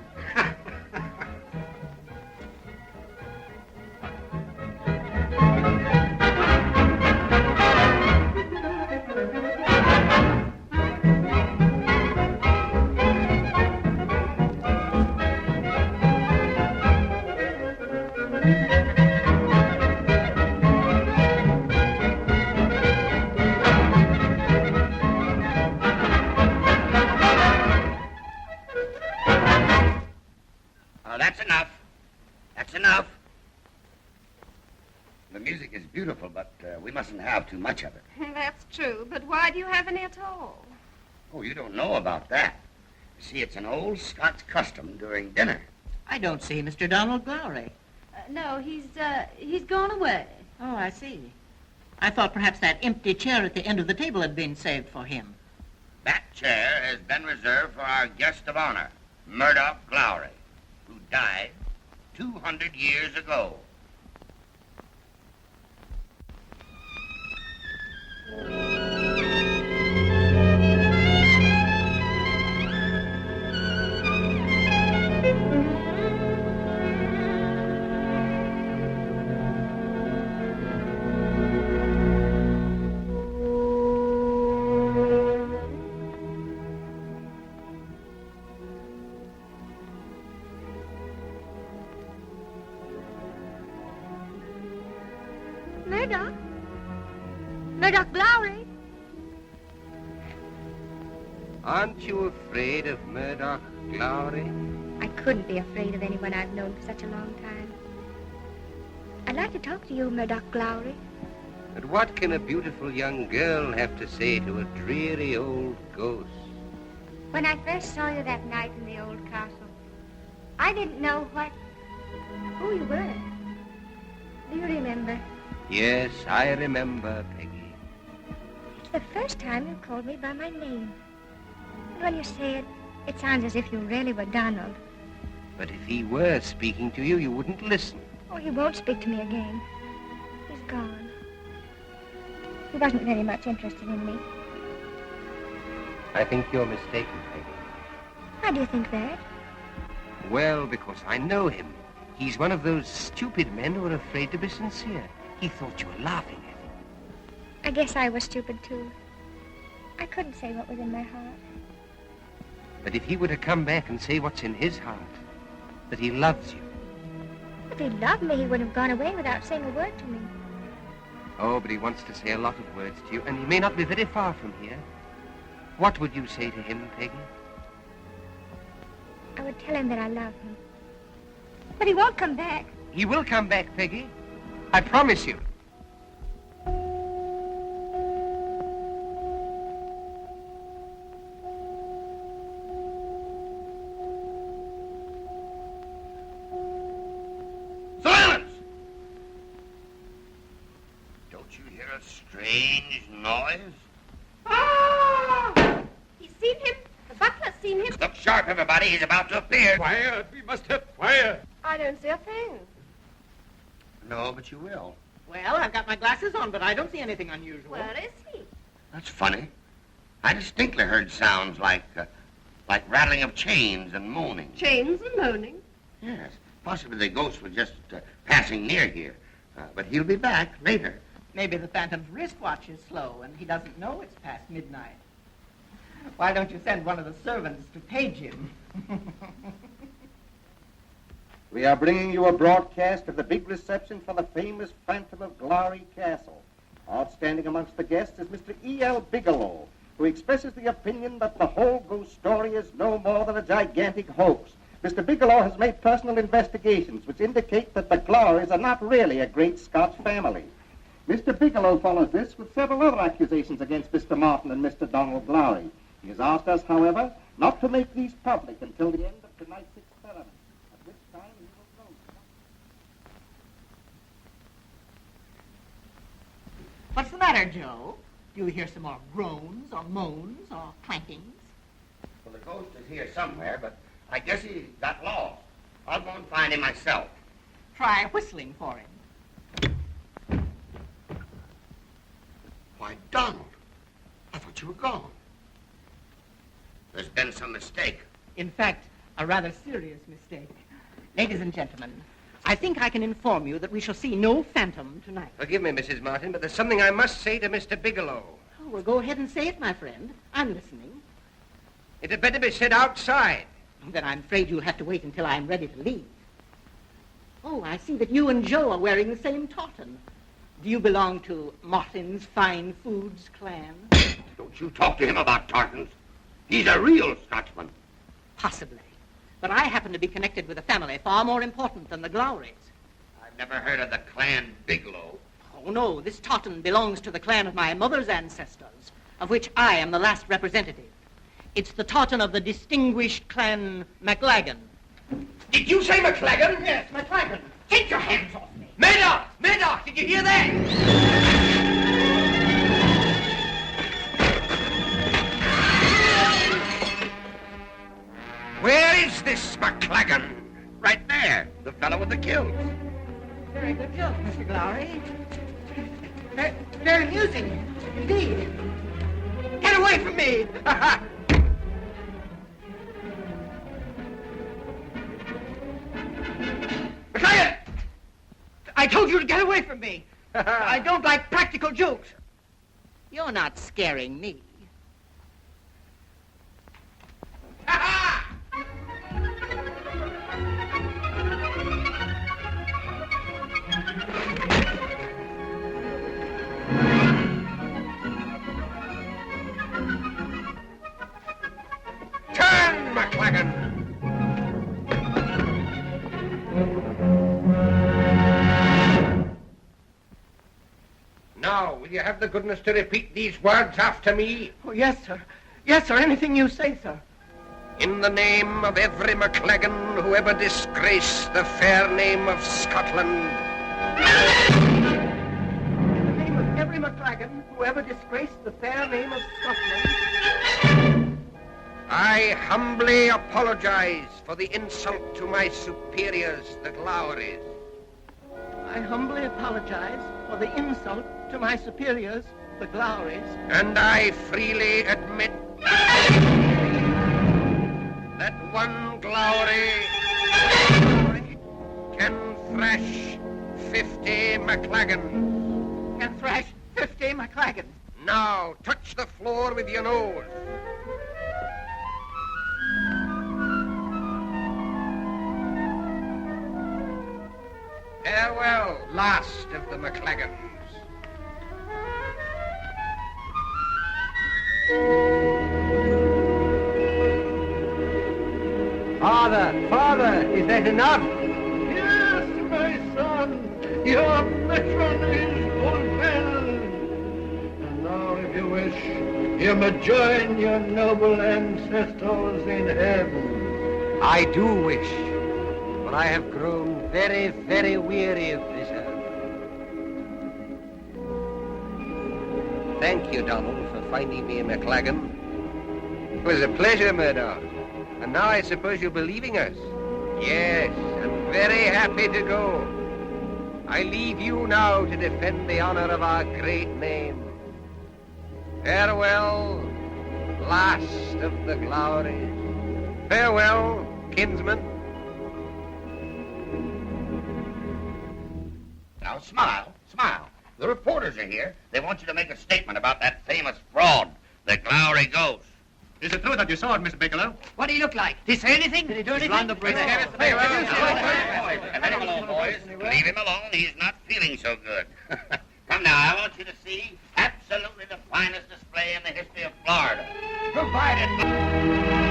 That's enough. That's enough. The music is beautiful, but we mustn't have too much of it. That's true, but why do you have any at all? Oh, you don't know about that. You see, it's an old Scotch custom during dinner. I don't see Mr. Donald Glowry. No, he's gone away. Oh, I see. I thought perhaps that empty chair at the end of the table had been saved for him. That chair has been reserved for our guest of honor, Murdoch Glowry, who died 200 years ago. Murdoch? Murdoch Glowry? Aren't you afraid of Murdoch Glowry? I couldn't be afraid of anyone I've known for such a long time. I'd like to talk to you, Murdoch Glowry. But what can a beautiful young girl have to say to a dreary old ghost? When I first saw you that night in the old castle, I didn't know who you were. Do you remember? Yes, I remember, Peggy. It's the first time you called me by my name. And when you say it, it sounds as if you really were Donald. But if he were speaking to you, you wouldn't listen. Oh, he won't speak to me again. He's gone. He wasn't very much interested in me. I think you're mistaken, Peggy. Why do you think that? Well, because I know him. He's one of those stupid men who are afraid to be sincere. He thought you were laughing at him. I guess I was stupid, too. I couldn't say what was in my heart. But if he were to come back and say what's in his heart, that he loves you. If he loved me, he wouldn't have gone away without saying a word to me. Oh, but he wants to say a lot of words to you, and he may not be very far from here. What would you say to him, Peggy? I would tell him that I love him. But he won't come back. He will come back, Peggy. I promise you. Silence! Don't you hear a strange noise? Ah! He's seen him. The butler's seen him. Look sharp, everybody. He's about to appear. Quiet. We must have quiet. I don't see a thing. No, but you will. Well, I've got my glasses on, but I don't see anything unusual. Where is he? That's funny. I distinctly heard sounds like rattling of chains and moaning. Chains and moaning. Yes. Possibly the ghost was just passing near here. But he'll be back later. Maybe the Phantom's wristwatch is slow and he doesn't know it's past midnight. Why don't you send one of the servants to page him? We are bringing you a broadcast of the big reception for the famous Phantom of Glory Castle. Outstanding amongst the guests is Mr. E.L. Bigelow, who expresses the opinion that the whole ghost story is no more than a gigantic hoax. Mr. Bigelow has made personal investigations which indicate that the Glorys are not really a great Scotch family. Mr. Bigelow follows this with several other accusations against Mr. Martin and Mr. Donald Glory. He has asked us, however, not to make these public until the end of tonight's experiment, at which time he will know. What's the matter, Joe? Do you hear some more groans or moans or clankings? Well, the ghost is here somewhere, but I guess he got lost. I'll go and find him myself. Try whistling for him. Why, Donald, I thought you were gone. There's been some mistake. In fact, a rather serious mistake. Ladies and gentlemen, I think I can inform you that we shall see no Phantom tonight. Forgive me, Mrs. Martin, but there's something I must say to Mr. Bigelow. Oh, well, go ahead and say it, my friend. I'm listening. It had better be said outside. Then I'm afraid you'll have to wait until I'm ready to leave. Oh, I see that you and Joe are wearing the same tartan. Do you belong to Martin's Fine Foods clan? Don't you talk to him about tartans. He's a real Scotsman. Possibly. But I happen to be connected with a family far more important than the Glowrys. I've never heard of the clan Bigelow. Oh, no, this tartan belongs to the clan of my mother's ancestors, of which I am the last representative. It's the tartan of the distinguished clan MacLagan. Did you say MacLagan? Yes, MacLagan. Take your hands off me. Murdoch! Murdoch, did you hear that? Where is this MacLagan? Right there, the fellow with the kilts. Very good joke, Mr. Glowry. Very amusing, indeed. Get away from me! MacLagan! I told you to get away from me. I don't like practical jokes. You're not scaring me. Turn, MacLagan! Now, will you have the goodness to repeat these words after me? Oh, yes, sir. Yes, sir. Anything you say, sir. In the name of every MacLagan who ever disgraced the fair name of Scotland. In the name of every MacLagan who ever disgraced the fair name of Scotland, I humbly apologize for the insult to my superiors, the Glowrys. I humbly apologize for the insult to my superiors, the Glowrys. And I freely admit that one Glowry thrash 50 McLagans. Can thrash 50 McLagans. Now, touch the floor with your nose. Farewell, last of the McLagans. Father, is that enough? Yes, my son. Your mission is fulfilled. And now, if you wish, you may join your noble ancestors in heaven. I do wish, for I have grown very, very weary of this earth. Thank you, Donald, for finding me a McLagan. It was a pleasure, Murdoch. And now I suppose you'll be leaving us. Yes, I'm very happy to go. I leave you now to defend the honor of our great name. Farewell, last of the Glowries. Farewell, kinsman. Now, smile, smile. The reporters are here. They want you to make a statement about that famous fraud, the Glowry Ghost. Is it true that you saw it, Mr. Bigelow? What did he look like? Did he say anything? Did he do anything? Leave him alone, boys. Leave him alone. He's not feeling so good. Come now, I want you to see absolutely the finest display in the history of Florida. Provided.